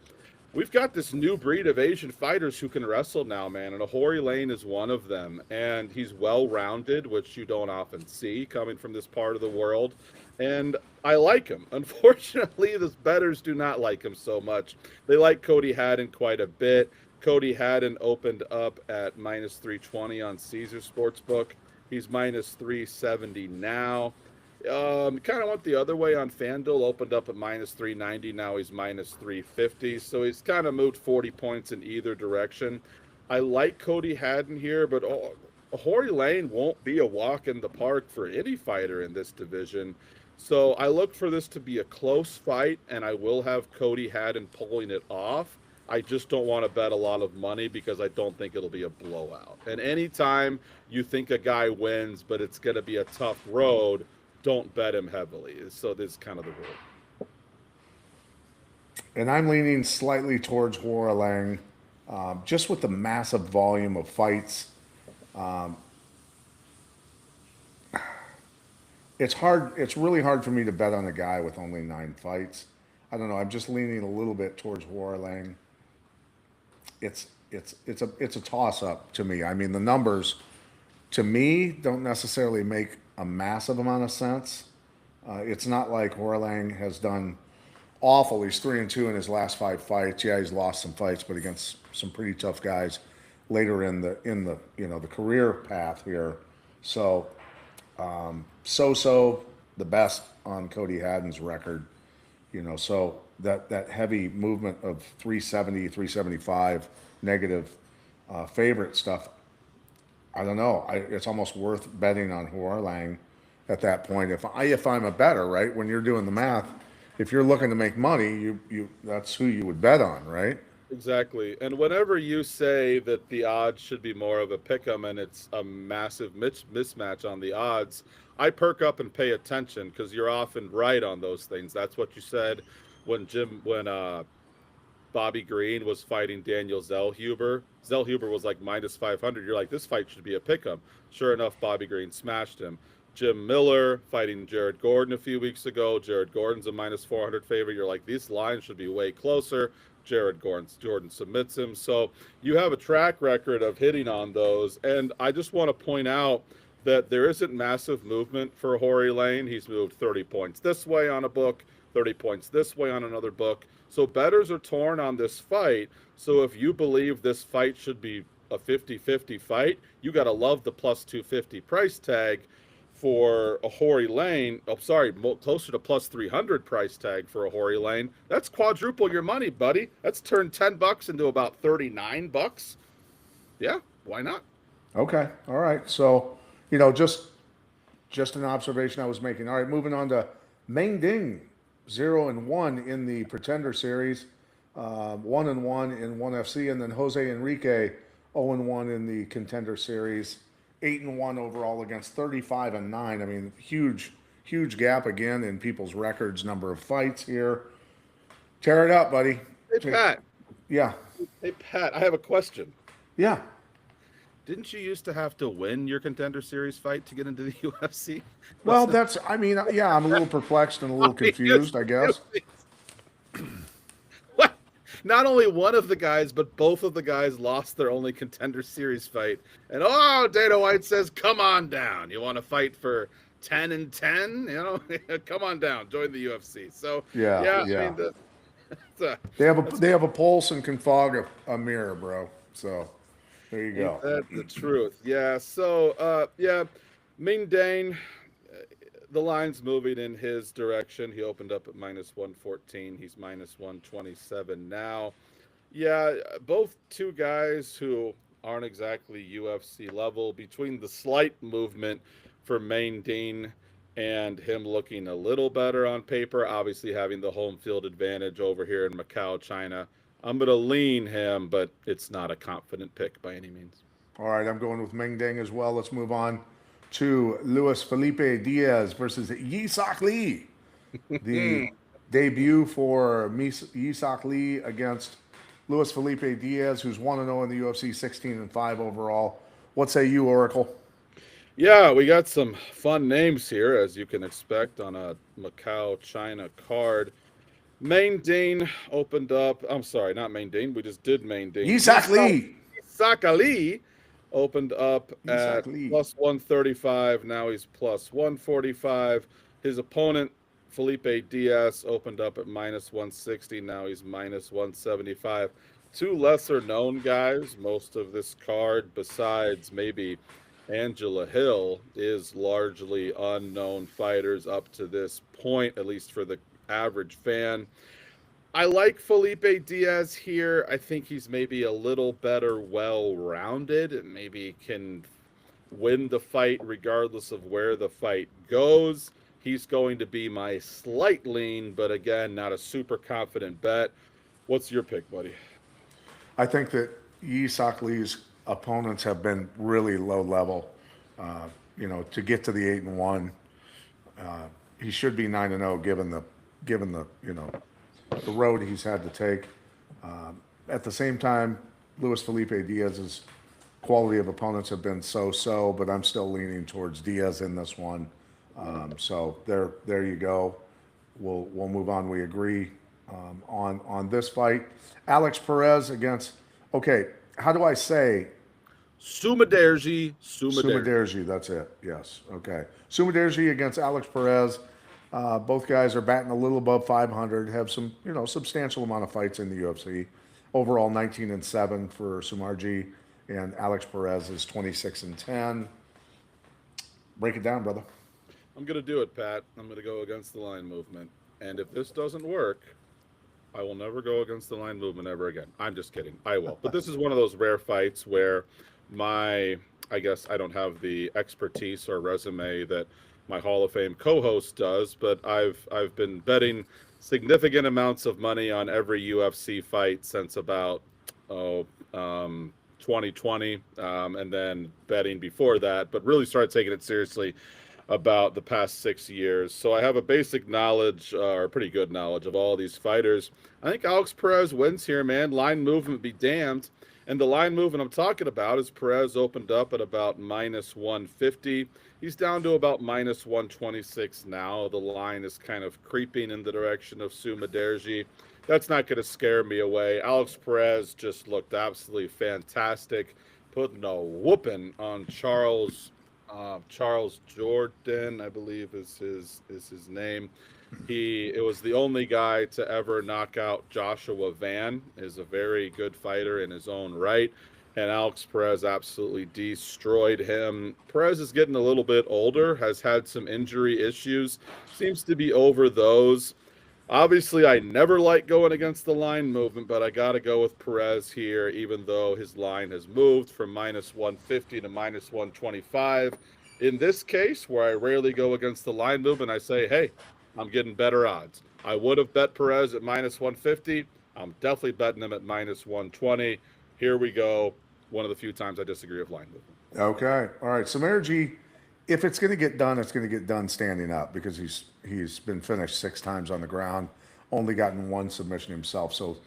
We've got this new breed of Asian fighters who can wrestle now, man, and Hory Lane is one of them. And he's well-rounded, which you don't often see coming from this part of the world. And I like him. Unfortunately, the bettors do not like him so much. They like Cody Haddon quite a bit. Cody Haddon opened up at minus 320 on Caesar Sportsbook. He's minus 370 now. Kind of went the other way on FanDuel, opened up at minus 390. Now he's minus 350. So he's kind of moved 40 points in either direction. I like Cody Haddon here, but Hory Lane won't be a walk in the park for any fighter in this division. So I look for this to be a close fight, and I will have Cody Haddon pulling it off. I just don't want to bet a lot of money because I don't think it'll be a blowout. And anytime you think a guy wins, but it's going to be a tough road, don't bet him heavily. So this is kind of the rule.
And I'm leaning slightly towards Hory Lane, just with the massive volume of fights. It's really hard for me to bet on a guy with only 9 fights. I don't know. I'm just leaning a little bit towards Hory Lane. It's a toss up to me. I mean, the numbers to me don't necessarily make a massive amount of sense. It's not like Hory Lane has done awful. He's 3-2 in his last 5 fights. Yeah, he's lost some fights, but against some pretty tough guys later in the the career path here. So so the best on Cody Haddon's record. So that heavy movement of 370, 375 negative favorite stuff, I don't know. It's almost worth betting on Hory Lane at that point. If I'm a bettor, right? When you're doing the math, if you're looking to make money, you that's who you would bet on, right?
Exactly. And whenever you say that the odds should be more of a pick'em and it's a massive mismatch on the odds, I perk up and pay attention because you're often right on those things. That's what you said when Bobby Green was fighting Daniel Zellhuber. Zellhuber was like minus 500. You're like, this fight should be a pick'em. Sure enough, Bobby Green smashed him. Jim Miller fighting Jared Gordon a few weeks ago. Jared Gordon's a minus 400 favorite. You're like, these lines should be way closer. Jared Gordon submits him. So you have a track record of hitting on those. And I just want to point out that there isn't massive movement for Hory Lane. He's moved 30 points this way on a book, 30 points this way on another book. So bettors are torn on this fight. So if you believe this fight should be a 50-50 fight, you got to love the plus 250 price tag for a Hory Lane. Oh, sorry, closer to plus 300 price tag for a Hory Lane. That's quadruple your money, buddy. That's turned $10 into about $39. Yeah, why not?
Okay, all right. So, just an observation I was making. All right, moving on to Meng Ding, 0-1 in the Pretender Series, 1-1 in ONE FC, and then Jose Enrique, 0-1 in the Contender Series. 8-1 overall against 35-9. I mean, huge gap again in people's records, number of fights here. Tear it up, buddy.
Hey, Pat.
Yeah.
Hey, Pat, I have a question.
Yeah.
Didn't you used to have to win your Contender Series fight to get into the UFC?
Well, I'm a little perplexed and a little confused, I guess.
What? not only one of the guys, but both of the guys lost their only Contender Series fight. And Dana White says, "Come on down. You want to fight for 10-10? Come on down. Join the UFC." So
Yeah.
I mean,
They have a pulse and can fog a mirror, bro. So there you
ain't
go.
that the truth? Yeah. So Ming Dane. The line's moving in his direction. He opened up at -114. He's -127 now. Yeah, both two guys who aren't exactly UFC level. Between the slight movement for Main Dean and him looking a little better on paper, obviously having the home field advantage over here in Macau, China, I'm going to lean him, but it's not a confident pick by any means.
All right, I'm going with Ming Deng as well. Let's move on to Luis Felipe Diaz versus Yi Sok Lee. The debut for Yi Sok Lee against Luis Felipe Diaz, who's 1-0 in the UFC, 16-5 overall. What say you, Oracle?
Yeah, we got some fun names here, as you can expect, on a Macau, China card. Main Dean opened up. I'm sorry, not Main Dean. We just did Main Dean.
Yi Sok Lee.
Sok Ali opened up at
Sok Lee.
plus 135. Now he's plus 145. His opponent, Felipe Diaz, opened up at -160. Now he's -175. Two lesser known guys. Most of this card, besides maybe Angela Hill, is largely unknown fighters up to this point, at least for the average fan. I like Felipe Diaz here. I think he's maybe a little better well-rounded. Maybe can win the fight regardless of where the fight goes. He's going to be my slight lean, but again, not a super confident bet. What's your pick, buddy?
I think that Yi Sok Lee's opponents have been really low level. To get to the 8-1, he should be 9-0 given the the road he's had to take. At the same time, Luis Felipe Diaz's quality of opponents have been so-so, but I'm still leaning towards Diaz in this one. So there you go. We'll move on. We agree on this fight. Alex Perez against. Okay, how do I say?
Sumaderji.
Sumaderji, that's it. Yes. Okay. Sumaderji against Alex Perez. Both guys are batting a little above 500, have some, substantial amount of fights in the UFC. Overall, 19-7 for Sumarji, and Alex Perez is 26-10. Break it down, brother.
I'm going to do it, Pat. I'm going to go against the line movement. And if this doesn't work, I will never go against the line movement ever again. I'm just kidding. I will. But this is one of those rare fights where I guess I don't have the expertise or resume that my Hall of Fame co-host does, but I've been betting significant amounts of money on every UFC fight since about 2020, and then betting before that, but really started taking it seriously about the past 6 years. So I have a basic knowledge, or pretty good knowledge, of all these fighters. I think Alex Perez wins here, man. Line movement be damned. And the line movement I'm talking about is Perez opened up at about -150. He's down to about -126 now. The line is kind of creeping in the direction of Sumaderji. That's not going to scare me away. Alex Perez just looked absolutely fantastic, putting a whooping on Charles Jordan, I believe is his name. It was the only guy to ever knock out Joshua Van. Is a very good fighter in his own right, and Alex Perez absolutely destroyed him. Perez is getting a little bit older, has had some injury issues, seems to be over those. Obviously, I never like going against the line movement, but I got to go with Perez here, even though his line has moved from -150 to -125. In this case, where I rarely go against the line movement, I say, hey, I'm getting better odds. I would have bet Perez at -150. I'm definitely betting him at -120. Here we go. One of the few times I disagree with line movement.
Okay. All right. Sumaderji, if it's going to get done, it's going to get done standing up because he's been finished 6 times on the ground, only gotten 1 submission himself. So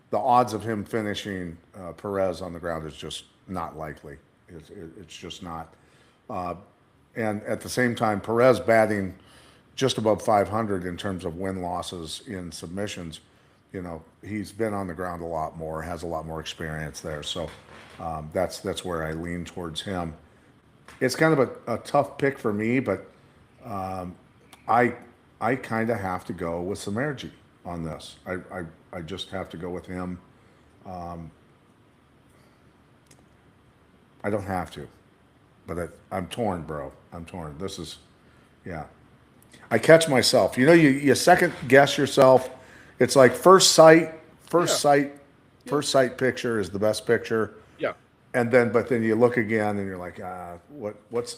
the odds of him finishing Perez on the ground is just not likely. It's just not. And at the same time, Perez batting just above 500 in terms of win-losses in submissions. he's been on the ground a lot more, has a lot more experience there. So that's where I lean towards him. It's kind of a tough pick for me, but I I kind of have to go with Samerji on this. I just have to go with him. I don't have to, but I'm torn, bro. I'm torn. This is, yeah. I catch myself. You second guess yourself. It's like first
Yeah.
sight,
Yeah.
first sight picture is the best picture,
Yeah.
and but then you look again and you're like, what's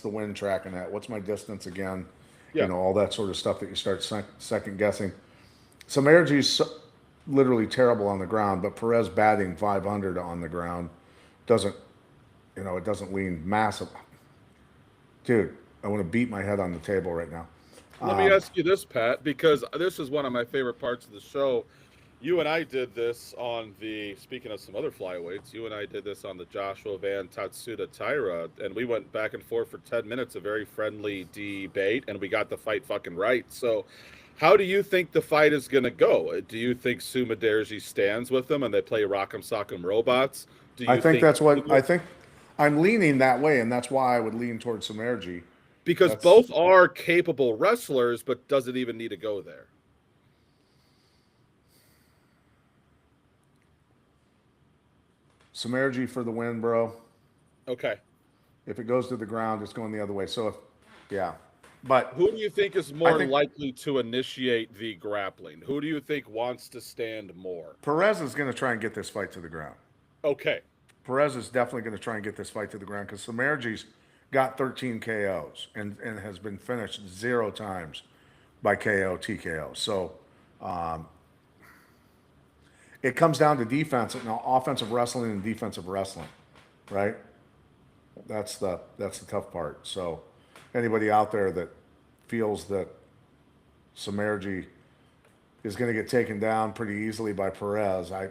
the wind tracking at? What's my distance again?
Yeah.
All that sort of stuff that you start second guessing. Samerji's literally terrible on the ground, but Perez batting 500 on the ground doesn't, it doesn't lean massive. Dude, I want to beat my head on the table right now.
Let me ask you this, Pat, because this is one of my favorite parts of the show. You and I did this speaking of some other flyweights, you and I did this on the Joshua Van Tatsuda Taira, and we went back and forth for 10 minutes, a very friendly debate, and we got the fight fucking right. So, how do you think the fight is going to go? Do you think Sumaderji stands with them and they play Rock'em Sock'em Robots? Do
I
you
think that's what I think. I'm leaning that way, and that's why I would lean towards Samerji.
Because
That's
both are capable wrestlers, but does it even need to go there?
Samerji for the win, bro.
Okay.
If it goes to the ground, it's going the other way. So yeah. But
Who do you think is more
think-
likely to initiate the grappling? Who do you think wants to stand more?
Perez is going to try and get this fight to the ground.
Okay.
Perez is definitely going to try and get this fight to the ground because Samerji's got 13 KOs and has been finished 0 times by KO, TKO. So it comes down to defense, offensive wrestling and defensive wrestling, right? That's the tough part. So anybody out there that feels that Samerji is going to get taken down pretty easily by Perez, I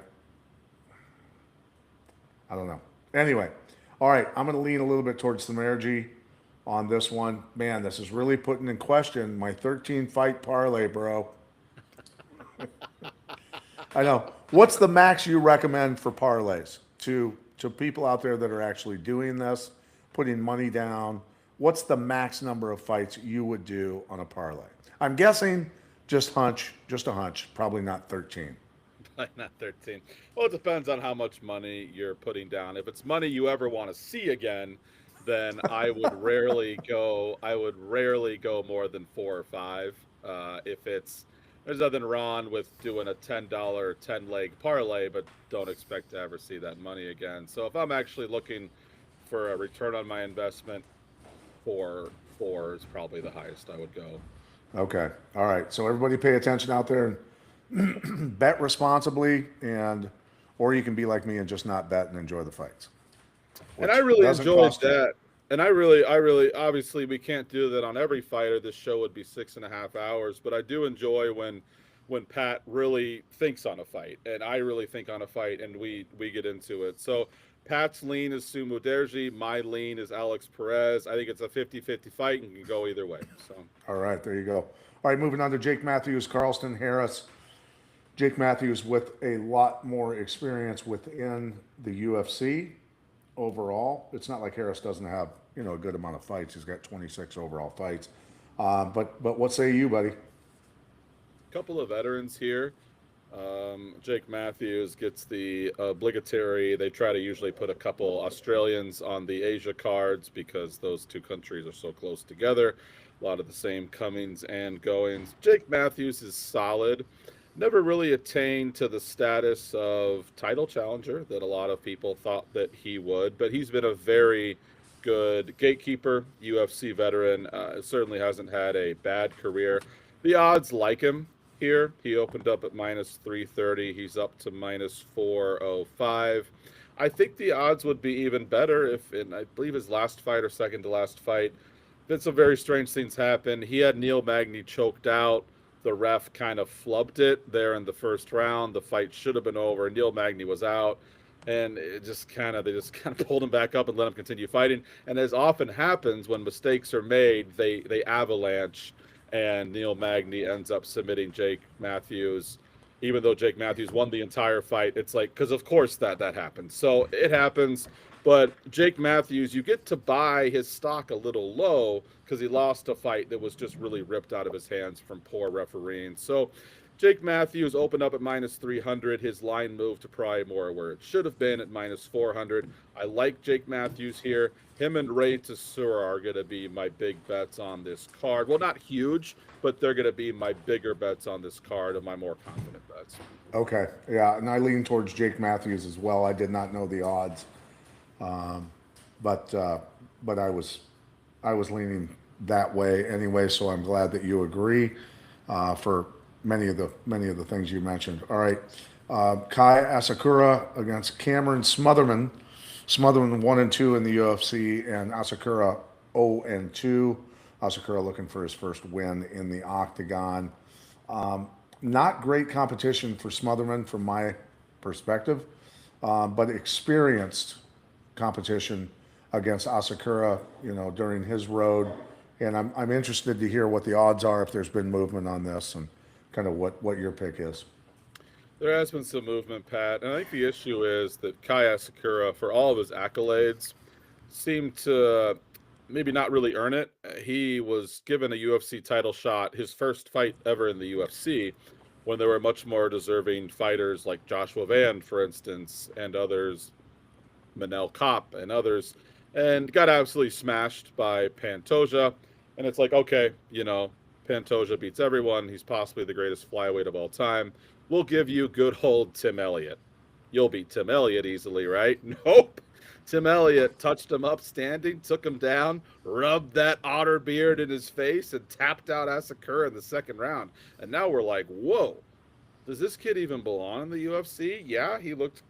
don't know. Anyway, all right, I'm going to lean a little bit towards Samerji on this one. Man, this is really putting in question my 13 fight parlay, bro. I know. What's the max you recommend for parlays to people out there that are actually doing this, putting money down? What's the max number of fights you would do on a parlay? I'm guessing just a hunch, probably not 13.
Not 13. Well, it depends on how much money you're putting down. If it's money you ever want to see again, then I would rarely go more than 4 or 5. There's nothing wrong with doing a $10 10-leg parlay, but don't expect to ever see that money again. So if I'm actually looking for a return on my investment, 4 is probably the highest I would go.
Okay. All right. So everybody pay attention out there and bet responsibly, or you can be like me and just not bet and enjoy the fights.
And I really
doesn't
enjoyed
cost you.
that. And I really, obviously, we can't do that on every fighter. This show would be 6.5 hours, but I do enjoy when Pat really thinks on a fight, and I really think on a fight, and we get into it. So Pat's lean is Sumo Derji. My lean is Alex Perez. I think it's a 50-50 fight and can go either way. So
All right, there you go. All right, moving on to Jake Matthews, Carlston Harris. Jake Matthews with a lot more experience within the UFC overall. It's not like Harris doesn't have, a good amount of fights. He's got 26 overall fights. But what say you, buddy?
couple of veterans here. Jake Matthews gets the obligatory. They try to usually put a couple Australians on the Asia cards because those two countries are so close together. A lot of the same comings and goings. Jake Matthews is solid. Never really attained to the status of title challenger that a lot of people thought that he would, but he's been a very good gatekeeper, UFC veteran. Certainly hasn't had a bad career. The odds like him here. He opened up at minus 330. He's up to minus 405. I think the odds would be even better if, in I believe his last fight or second to last fight, then some very strange things happened. He had Neil Magny choked out. The ref kind of flubbed it there in the first round. The fight should have been over. Neil Magny was out, and they just kind of pulled him back up and let him continue fighting. And as often happens when mistakes are made, they avalanche, and Neil Magny ends up submitting Jake Matthews even though Jake Matthews won the entire fight. It's like, because of course that happens. So it happens. But Jake Matthews, you get to buy his stock a little low because he lost a fight that was just really ripped out of his hands from poor refereeing. So Jake Matthews opened up at minus 300. His line moved to probably more where it should have been at minus 400. I like Jake Matthews here. Him and Ray Tesura are going to be my big bets on this card. Well, not huge, but they're going to be my bigger bets on this card and my more confident bets.
Okay, yeah, and I lean towards Jake Matthews as well. I did not know the odds, but I was leaning that way anyway. So I'm glad that you agree for many of the things you mentioned. All right, Kai Asakura against Cameron Smotherman. Smotherman 1-2 in the UFC, and Asakura 0-2. Asakura looking for his first win in the octagon. Not great competition for Smotherman from my perspective, but experienced competition against Asakura, during his road. And I'm interested to hear what the odds are, if there's been movement on this, and kind of what your pick is.
There has been some movement, Pat, and I think the issue is that Kai Asakura, for all of his accolades, seemed to maybe not really earn it. He was given a UFC title shot, his first fight ever in the UFC, when there were much more deserving fighters like Joshua Van, for instance, and others, Manel Kopp and others, and got absolutely smashed by Pantoja. And it's like, okay, Pantoja beats everyone. He's possibly the greatest flyweight of all time. We'll give you good old Tim Elliott. You'll beat Tim Elliott easily, right? Nope. Tim Elliott touched him up standing, took him down, rubbed that otter beard in his face, and tapped out Asakura in the second round. And now we're like, whoa, does this kid even belong in the UFC? Yeah, he looked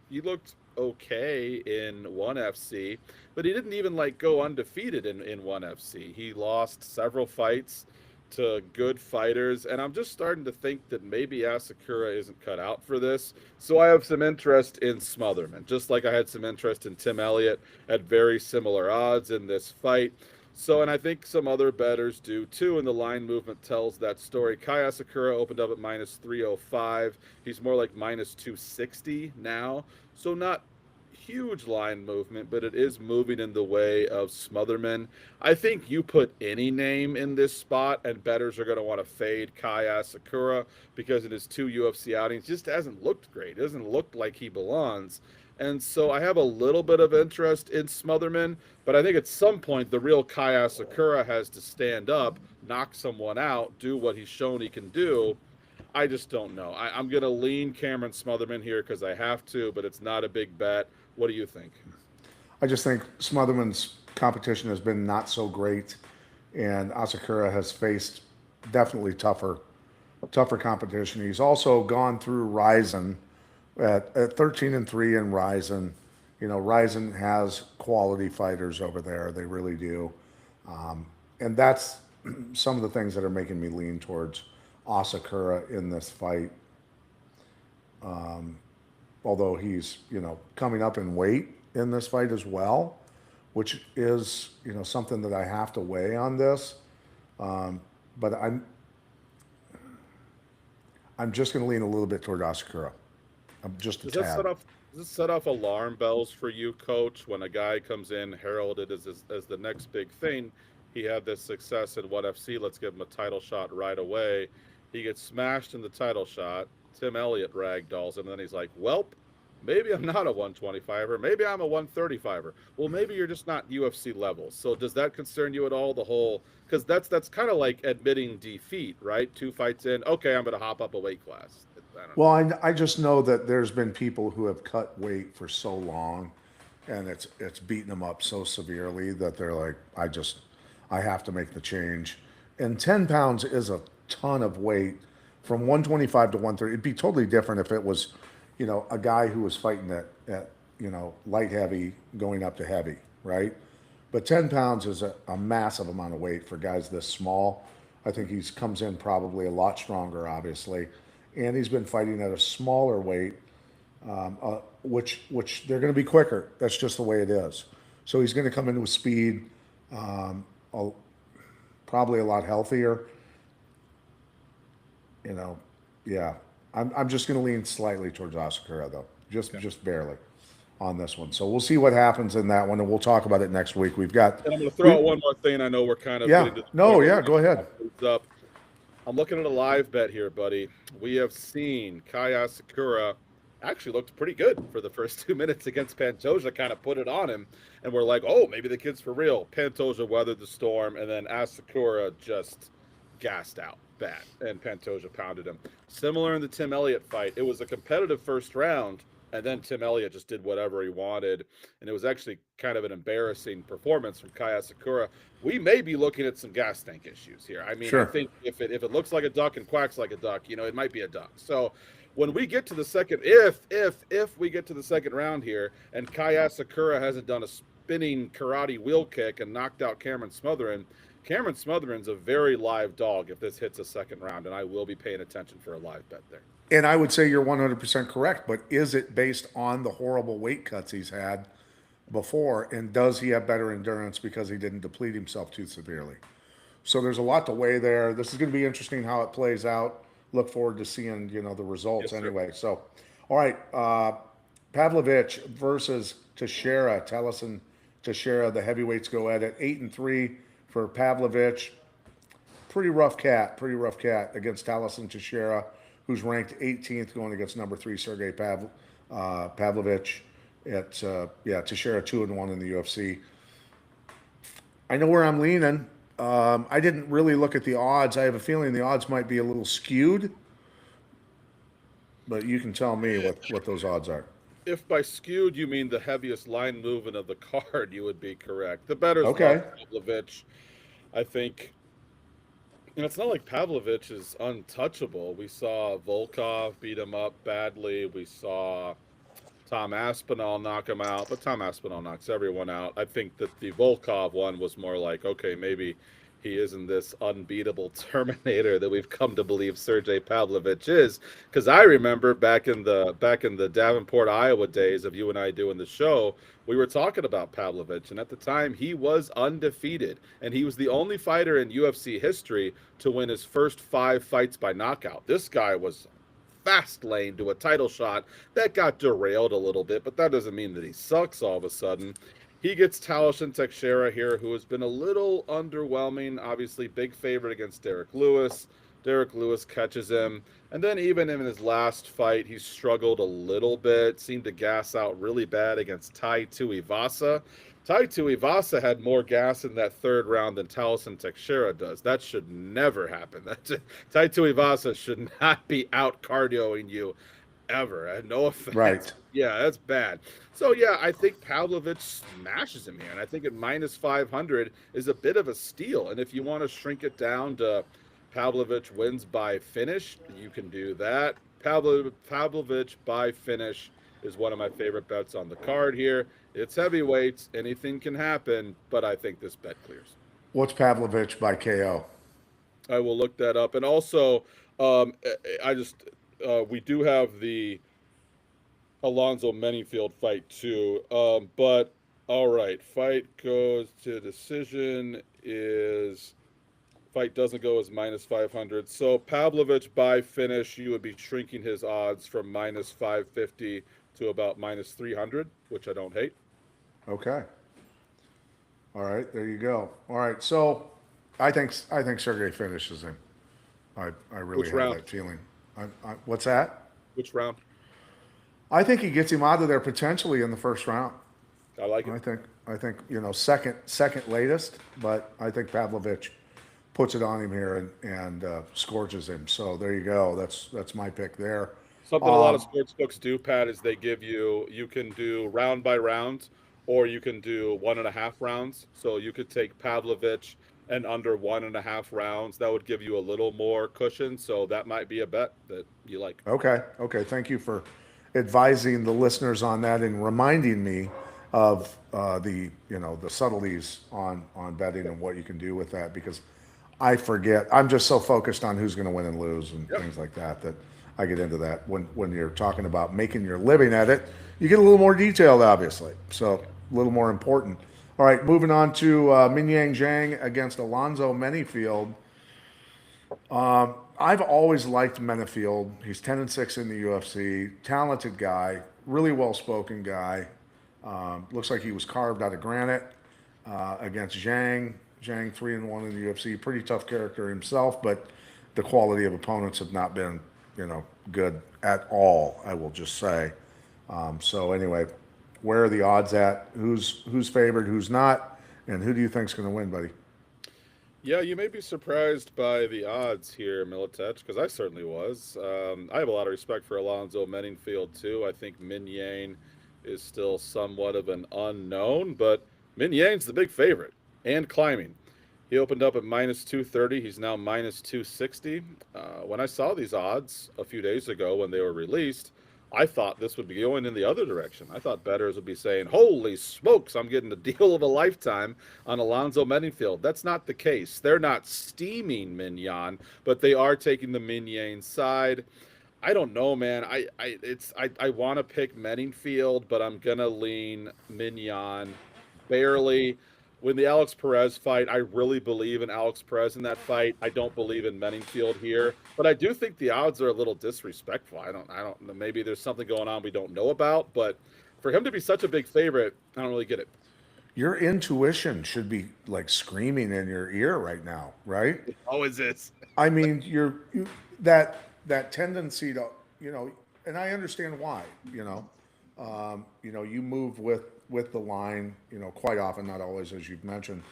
okay in ONE FC, but he didn't even go undefeated in ONE FC. He lost several fights to good fighters, and I'm just starting to think that maybe Asakura isn't cut out for this. So I have some interest in Smotherman, just like I had some interest in Tim Elliott at very similar odds in this fight. So, and I think some other bettors do too, and the line movement tells that story. Kai Asakura opened up at minus 305. He's more like minus 260 now. So not huge line movement, but it is moving in the way of Smotherman. I think you put any name in this spot, and bettors are going to want to fade Kai Asakura because in his 2 UFC outings just hasn't looked great. It doesn't look like he belongs. And so I have a little bit of interest in Smotherman, but I think at some point the real Kai Asakura has to stand up, knock someone out, do what he's shown he can do. I just don't know. I'm going to lean Cameron Smotherman here because I have to, but it's not a big bet. What do you think?
I just think Smotherman's competition has been not so great, and Asakura has faced definitely tougher competition. He's also gone through Ryzen at 13-3 in Ryzen. Ryzen has quality fighters over there. They really do. And that's some of the things that are making me lean towards Asakura in this fight. Although he's, coming up in weight in this fight as well, which is, something that I have to weigh on this. But I'm just going to lean a little bit toward Asakura. I'm just a tad.
Does this set off alarm bells for you, Coach, when a guy comes in heralded as the next big thing? He had this success in ONE FC. Let's give him a title shot right away. He gets smashed in the title shot. Tim Elliott ragdolls him, and then he's like, welp, maybe I'm not a 125er. Maybe I'm a 135er. Well, maybe you're just not UFC level. So does that concern you at all, the whole – because that's kind of like admitting defeat, right? 2 fights in, okay, I'm going to hop up a weight class.
Well, I just know that there's been people who have cut weight for so long, and it's beaten them up so severely that they're like, I have to make the change. And 10 pounds is a ton of weight from 125 to 130. It'd be totally different if it was, a guy who was fighting at light heavy going up to heavy, right? But 10 pounds is a massive amount of weight for guys this small. I think he comes in probably a lot stronger, obviously. And he's been fighting at a smaller weight, which they're going to be quicker. That's just the way it is. So he's going to come in with speed, probably a lot healthier. Yeah, I'm just going to lean slightly towards Asakura though, just barely on this one. So we'll see what happens in that one, and we'll talk about it next week. We've got.
And I'm going to throw out one more thing. I know we're kind of
Yeah.
getting to the
No.
point where
Yeah.
we
Go
have to
ahead.
wrap things up. I'm looking at a live bet here, buddy. We have seen Kaya Sakura actually looked pretty good for the first 2 minutes against Pantoja, kind of put it on him. And we're like, oh, maybe the kid's for real. Pantoja weathered the storm, and then Asakura just gassed out bad, and Pantoja pounded him. Similar in the Tim Elliott fight. It was a competitive first round, and then Tim Elliott just did whatever he wanted. And it was actually kind of an embarrassing performance from Kaya Sakura. We may be looking at some gas tank issues here. I mean,
Sure.
I think if it looks like a duck and quacks like a duck, it might be a duck. So when we get to the second, if we get to the second round here, and Kaya Sakura hasn't done a spinning karate wheel kick and knocked out Cameron Smotherin's a very live dog if this hits a second round, and I will be paying attention for a live bet there.
And I would say you're 100% correct, but is it based on the horrible weight cuts he's had before, and does he have better endurance because he didn't deplete himself too severely? So there's a lot to weigh there. This is going to be interesting how it plays out. Look forward to seeing the results anyway. So, all right, Pavlovich versus Teixeira. Tellison Teixeira. The heavyweights go at it 8-3 for Pavlovich. Pretty rough cat against Tellison Teixeira, who's ranked 18th, going against number 3 Sergey Pavlovich. Teixeira 2-1 in the UFC. I know where I'm leaning. I didn't really look at the odds. I have a feeling the odds might be a little skewed, but you can tell me what those odds are.
If by skewed you mean the heaviest line movement of the card, you would be correct. The better's
Okay.
Pavlovich. I think, it's not like Pavlovich is untouchable. We saw Volkov beat him up badly. We saw Tom Aspinall knock him out, but Tom Aspinall knocks everyone out. I think that the Volkov one was more like, okay, maybe he isn't this unbeatable Terminator that we've come to believe Sergey Pavlovich is. Because I remember back in the Davenport, Iowa days of you and I doing the show, we were talking about Pavlovich, and at the time he was undefeated, and he was the only fighter in UFC history to win his first 5 fights by knockout. This guy was fast lane to a title shot that got derailed a little bit, but that doesn't mean that he sucks all of a sudden. He gets Tellison Teixeira here, who has been a little underwhelming. Obviously, big favorite against Derek Lewis. Derek Lewis catches him. And then even in his last fight, he struggled a little bit, seemed to gas out really bad against Tai Tuivasa. Tai Tuivasa had more gas in that third round than Tellison Teixeira does. That should never happen. Tai Tuivasa should not be out cardioing you ever. No offense.
Right.
Yeah, that's bad. So, yeah, I think Pavlovich smashes him here. And I think at minus 500 is a bit of a steal. And if you want to shrink it down to Pavlovich wins by finish, you can do that. Pavlovich by finish is one of my favorite bets on the card here. It's heavyweights. Anything can happen, but I think this bet clears.
What's Pavlovich by KO?
I will look that up. And also, we do have the Alonzo Menifield fight too. But all right, fight goes to decision fight doesn't go as minus 500. So Pavlovich by finish, you would be shrinking his odds from minus 550 to about minus 300, which I don't hate.
Okay. All right, there you go. All right, so I think Sergey finishes him. I really
Which
have
round?
that feeling. What's that?
Which round?
I think he gets him out of there potentially in the first round.
I like it.
I think second latest, but I think Pavlovich puts it on him here and scorches him. So there you go. That's my pick there.
Something a lot of sports books do, Pat, is they give you can do round by round, or you can do 1.5 rounds. So you could take Pavlovich and under 1.5 rounds. That would give you a little more cushion. So that might be a bet that you like.
Okay. Thank you for advising the listeners on that and reminding me of the subtleties on betting and what you can do with that, because I forget. I'm just so focused on who's going to win and lose and things like that I get into that. When you're talking about making your living at it, you get a little more detailed, obviously. So a little more important. All right, moving on to Minyang Zhang against Alonzo Menifield. I've always liked Menafield. He's 10-6 in the UFC. Talented guy, really well-spoken guy. Looks like he was carved out of granite against Zhang. Zhang 3-1 in the UFC. Pretty tough character himself, but the quality of opponents have not been, good at all. I will just say. So anyway, where are the odds at? Who's favored? Who's not? And who do you think's going to win, buddy?
Yeah, you may be surprised by the odds here, Militech, because I certainly was. I have a lot of respect for Alonzo Menningfield, too. I think Min Yang is still somewhat of an unknown, but Min Yang's the big favorite and climbing. He opened up at minus 230. He's now minus 260. When I saw these odds a few days ago when they were released, I thought this would be going in the other direction. I thought bettors would be saying, holy smokes, I'm getting a deal of a lifetime on Alonzo Menningfield. That's not the case. They're not steaming Min Yang, but they are taking the Min Yang side. I don't know, man. I want to pick Menningfield, but I'm gonna lean Min Yang barely. When the Alex Perez fight, I really believe in Alex Perez in that fight. I don't believe in Menningfield here, but I do think the odds are a little disrespectful. I don't know. Maybe there's something going on we don't know about, but for him to be such a big favorite, I don't really get it.
Your intuition should be like screaming in your ear right now, right?
Oh, is this?
I mean, that tendency to, and I understand why, you move with the line, quite often, not always, as you've mentioned.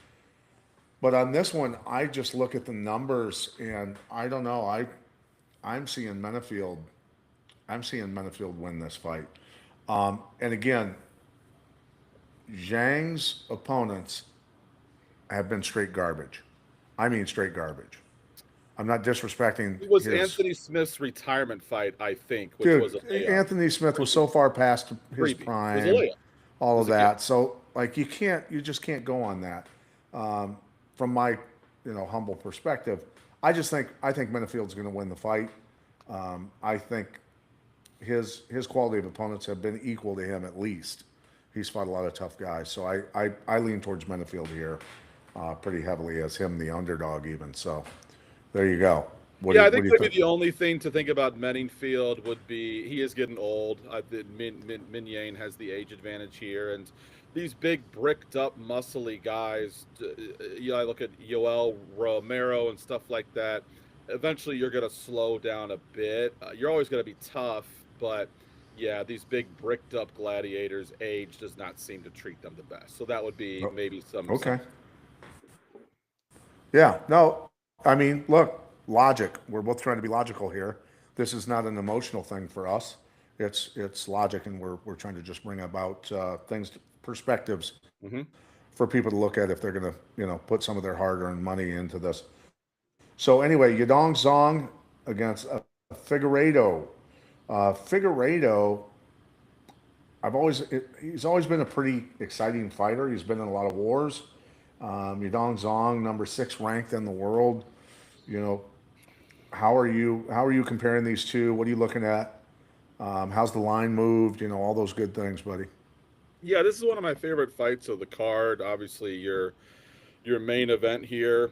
But on this one, I just look at the numbers, and I don't know. I'm seeing Menafield. I'm seeing Menafield win this fight. And again, Zhang's opponents have been straight garbage. I mean, straight garbage. I'm not disrespecting.
It was Anthony Smith's retirement fight, I think, which
dude,
was a layup.
Anthony Smith was so far past his
It was a
prime,
layup.
all of that. So, like, you just can't go on that. From my, humble perspective, I think Menafield's going to win the fight. I think his quality of opponents have been equal to him at least. He's fought a lot of tough guys, so I lean towards Menafield here pretty heavily as him the underdog even. So there you go.
I think maybe the only thing to think about Menningfield would be he is getting old. Min Yang has the age advantage here, and these big bricked up, muscly guys. I look at Yoel Romero and stuff like that. Eventually, you're going to slow down a bit. You're always going to be tough, but yeah, these big bricked up gladiators, age does not seem to treat them the best. So that would be maybe some.
Okay. Yeah. No. I mean, look. Logic. We're both trying to be logical here. This is not an emotional thing for us. It's logic, and we're trying to just bring about perspectives for people to look at if they're going to put some of their hard-earned money into this. So anyway, Yadong Zong against Figueiredo. Figueiredo, he's always been a pretty exciting fighter. He's been in a lot of wars. Yadong Zong, number 6 ranked in the world. How are you comparing these two? What are you looking at? How's the line moved? All those good things, buddy.
Yeah, this is one of my favorite fights of the card. Obviously, your main event here.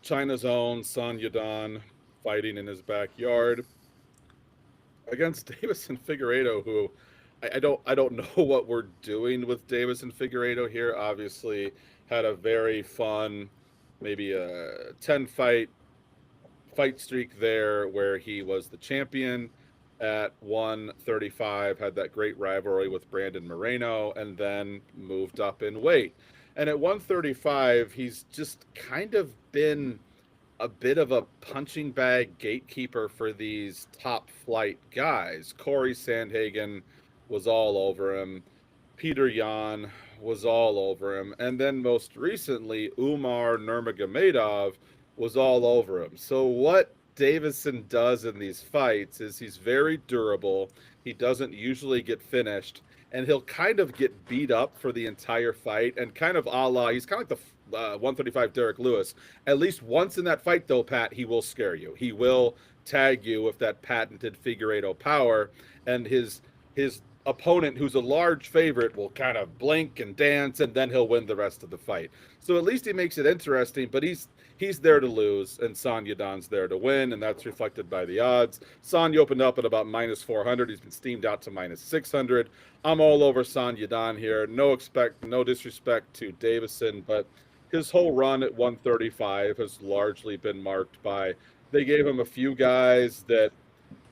China's own Son Yadong fighting in his backyard against Davison Figueiredo, who I don't know what we're doing with Davison Figueiredo here. Obviously, had a very fun, maybe a 10 fight streak there where he was the champion at 135, had that great rivalry with Brandon Moreno, and then moved up in weight. And at 135, he's just kind of been a bit of a punching bag gatekeeper for these top flight guys. Corey Sandhagen was all over him. Peter Yan was all over him. And then most recently, Umar Nurmagomedov was all over him. So what Davison does in these fights is he's very durable. He doesn't usually get finished, and he'll kind of get beat up for the entire fight, and kind of he's kind of like the 135 Derek Lewis. At least once in that fight, though, Pat, he will scare you. He will tag you with that patented Figueiredo power, and his opponent, who's a large favorite, will kind of blink and dance, and then he'll win the rest of the fight. So at least he makes it interesting, but he's he's there to lose, and Son Yadon's there to win, and that's reflected by the odds. Son opened up at about minus 400. He's been steamed out to minus 600. I'm all over Son Yadon here. No disrespect to Davison, but his whole run at 135 has largely been marked by they gave him a few guys that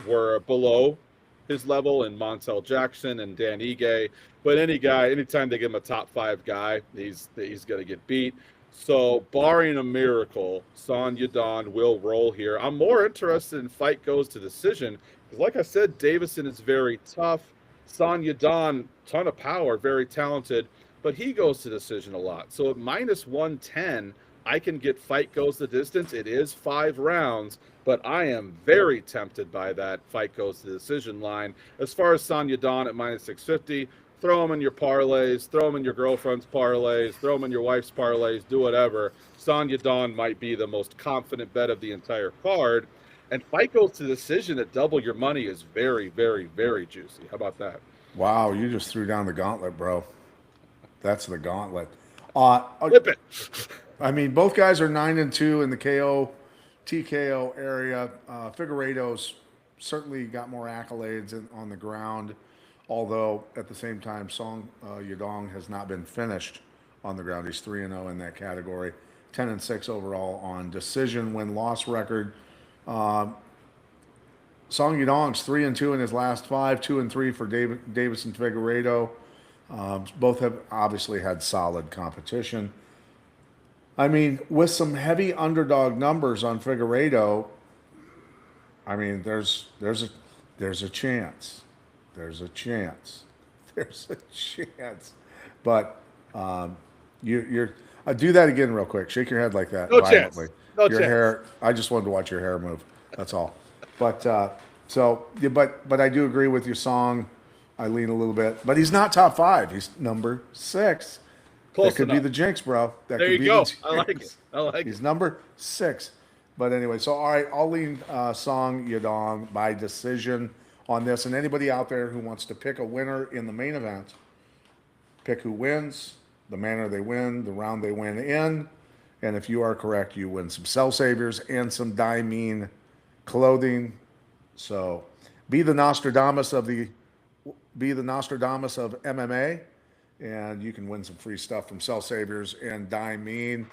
were below his level in Montel Jackson and Dan Ige. But anytime they give him a top 5 guy, he's going to get beat. So barring a miracle, Son Yadon will roll here. I'm more interested in fight goes to decision because, like I said, Davison is very tough. Son Yadon, ton of power, very talented, but he goes to decision a lot. So at minus 110, I can get fight goes the distance. It is 5 rounds, but I am very tempted by that fight goes to decision line. As far as Son Yadon at minus 650, throw them in your parlays, throw them in your girlfriend's parlays, throw them in your wife's parlays, do whatever. Son Yadon might be the most confident bet of the entire card. And fight goes to decision at double your money is very, very, very juicy. How about that?
Wow, you just threw down the gauntlet, bro. That's the gauntlet.
Flip it.
I mean, both guys are 9-2 in the KO, TKO area. Figueiredo's certainly got more accolades on the ground, although at the same time, Song Yadong has not been finished on the ground. He's 3-0 in that category, 10-6 overall on decision win-loss record. Song Yadong's 3-2 in his last 5, 2-3 for Davis and Figueiredo. Both have obviously had solid competition. I mean, with some heavy underdog numbers on Figueiredo, I mean, there's a chance. There's a chance. There's a chance. But you're do that again real quick. Shake your head like that
No
violently.
chance. No
your
chance.
hair. I just wanted to watch your hair move. That's all. But but I do agree with your song. I lean a little bit, but he's not top 5. He's number 6.
Close
that could
enough.
be the jinx, bro. That
There
could
you
be
go.
the
I like
jinx.
it. I like
He's
it.
number 6. But anyway, so all right, I'll lean Song Yadong by decision on this. And anybody out there who wants to pick a winner in the main event, pick who wins, the manner they win, the round they win in. And if you are correct, you win some cell saviors and some Diamine clothing. So be the Nostradamus of MMA, and you can win some free stuff from Cell Saviors and Diamine.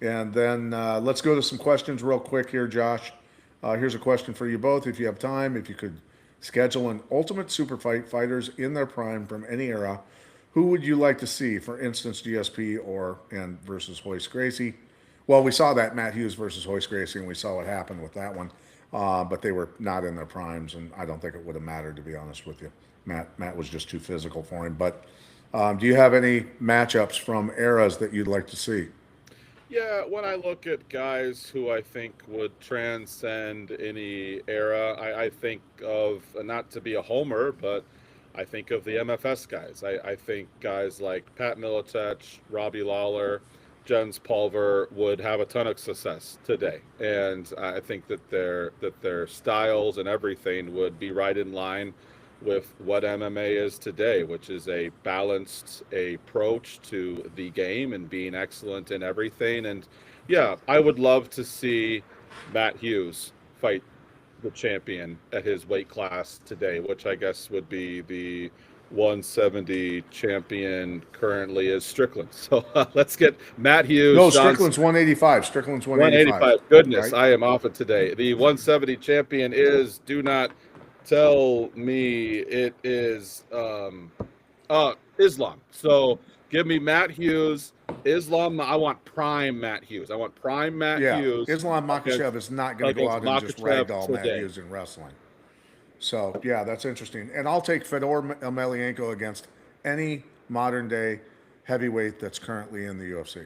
And then let's go to some questions real quick here, Josh. Here's a question for you both. If you have time, if you could schedule an ultimate super fight, fighters in their prime from any era, who would you like to see? For instance, GSP and versus Hoist Gracie. Well, we saw that Matt Hughes versus Hoist Gracie, and we saw what happened with that one. But they were not in their primes, and I don't think it would have mattered, to be honest with you. Matt was just too physical for him. But do you have any matchups from eras that you'd like to see?
Yeah, when I look at guys who I think would transcend any era, I think of, not to be a homer, but I think of the MFS guys. I think guys like Pat Miletich, Robbie Lawler, Jens Pulver would have a ton of success today, and I think that their styles and everything would be right in line with what MMA is today, which is a balanced approach to the game and being excellent in everything. And yeah, I would love to see Matt Hughes fight the champion at his weight class today, which I guess would be the 170 champion currently is Strickland. So let's get Matt Hughes.
No, Strickland's 185. Strickland's 185.
Goodness,
right?
I am off it today. The 170 champion is, do not tell me it is Islam. So give me Matt Hughes. Islam, I want prime Matt Hughes. I want prime Matt Hughes.
Islam Makhachev is not going to go out and just
Makhachev
ragdoll Matt
today.
Hughes in wrestling. So, yeah, that's interesting. And I'll take Fedor Emelianenko against any modern-day heavyweight that's currently in the UFC.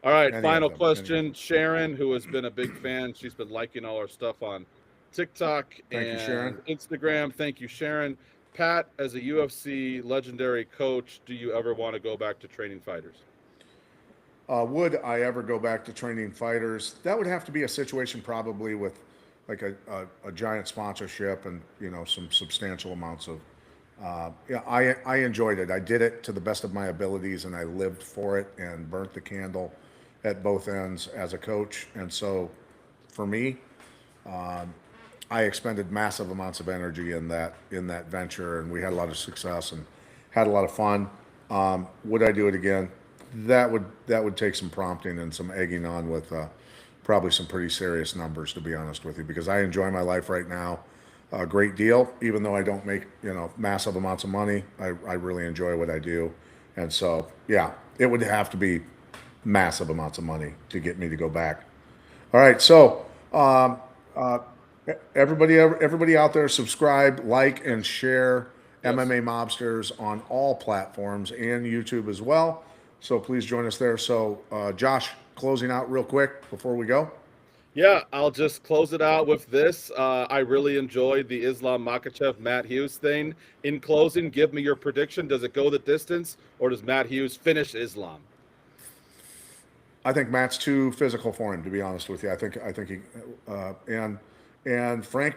All right,
Any
final
of them,
question.
any of them.
Sharon, who has been a big fan, she's been liking all our stuff on TikTok
Thank you,
and
Sharon.
Instagram. Thank you, Sharon. Pat, as a UFC legendary coach, do you ever want to go back to training fighters?
Would I ever go back to training fighters? That would have to be a situation probably with like a giant sponsorship and, you know, some substantial amounts of, yeah, I enjoyed it. I did it to the best of my abilities and I lived for it and burnt the candle at both ends as a coach. And so for me, I expended massive amounts of energy in that venture, and we had a lot of success and had a lot of fun. Would I do it again? That would take some prompting and some egging on with probably some pretty serious numbers, to be honest with you, because I enjoy my life right now a great deal. Even though I don't make massive amounts of money, I really enjoy what I do, and so yeah, it would have to be massive amounts of money to get me to go back. All right, so everybody out there, subscribe, like, and share MMA Mobsters on all platforms and YouTube as well. So please join us there. So Josh, closing out real quick before we go.
Yeah, I'll just close it out with this. I really enjoyed the Islam Makhachev Matt Hughes thing. In closing, give me your prediction. Does it go the distance, or does Matt Hughes finish Islam?
I think Matt's too physical for him, to be honest with you. I think he and Frank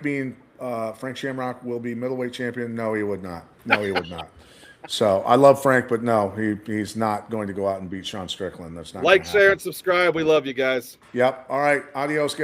Frank Shamrock will be middleweight champion. No, he would not. No, he would not. So I love Frank, but no, he's not going to go out and beat Sean Strickland. That's not
Like,
gonna
share,
happen.
and subscribe. We love you guys.
Yep. All right. Adios, guys.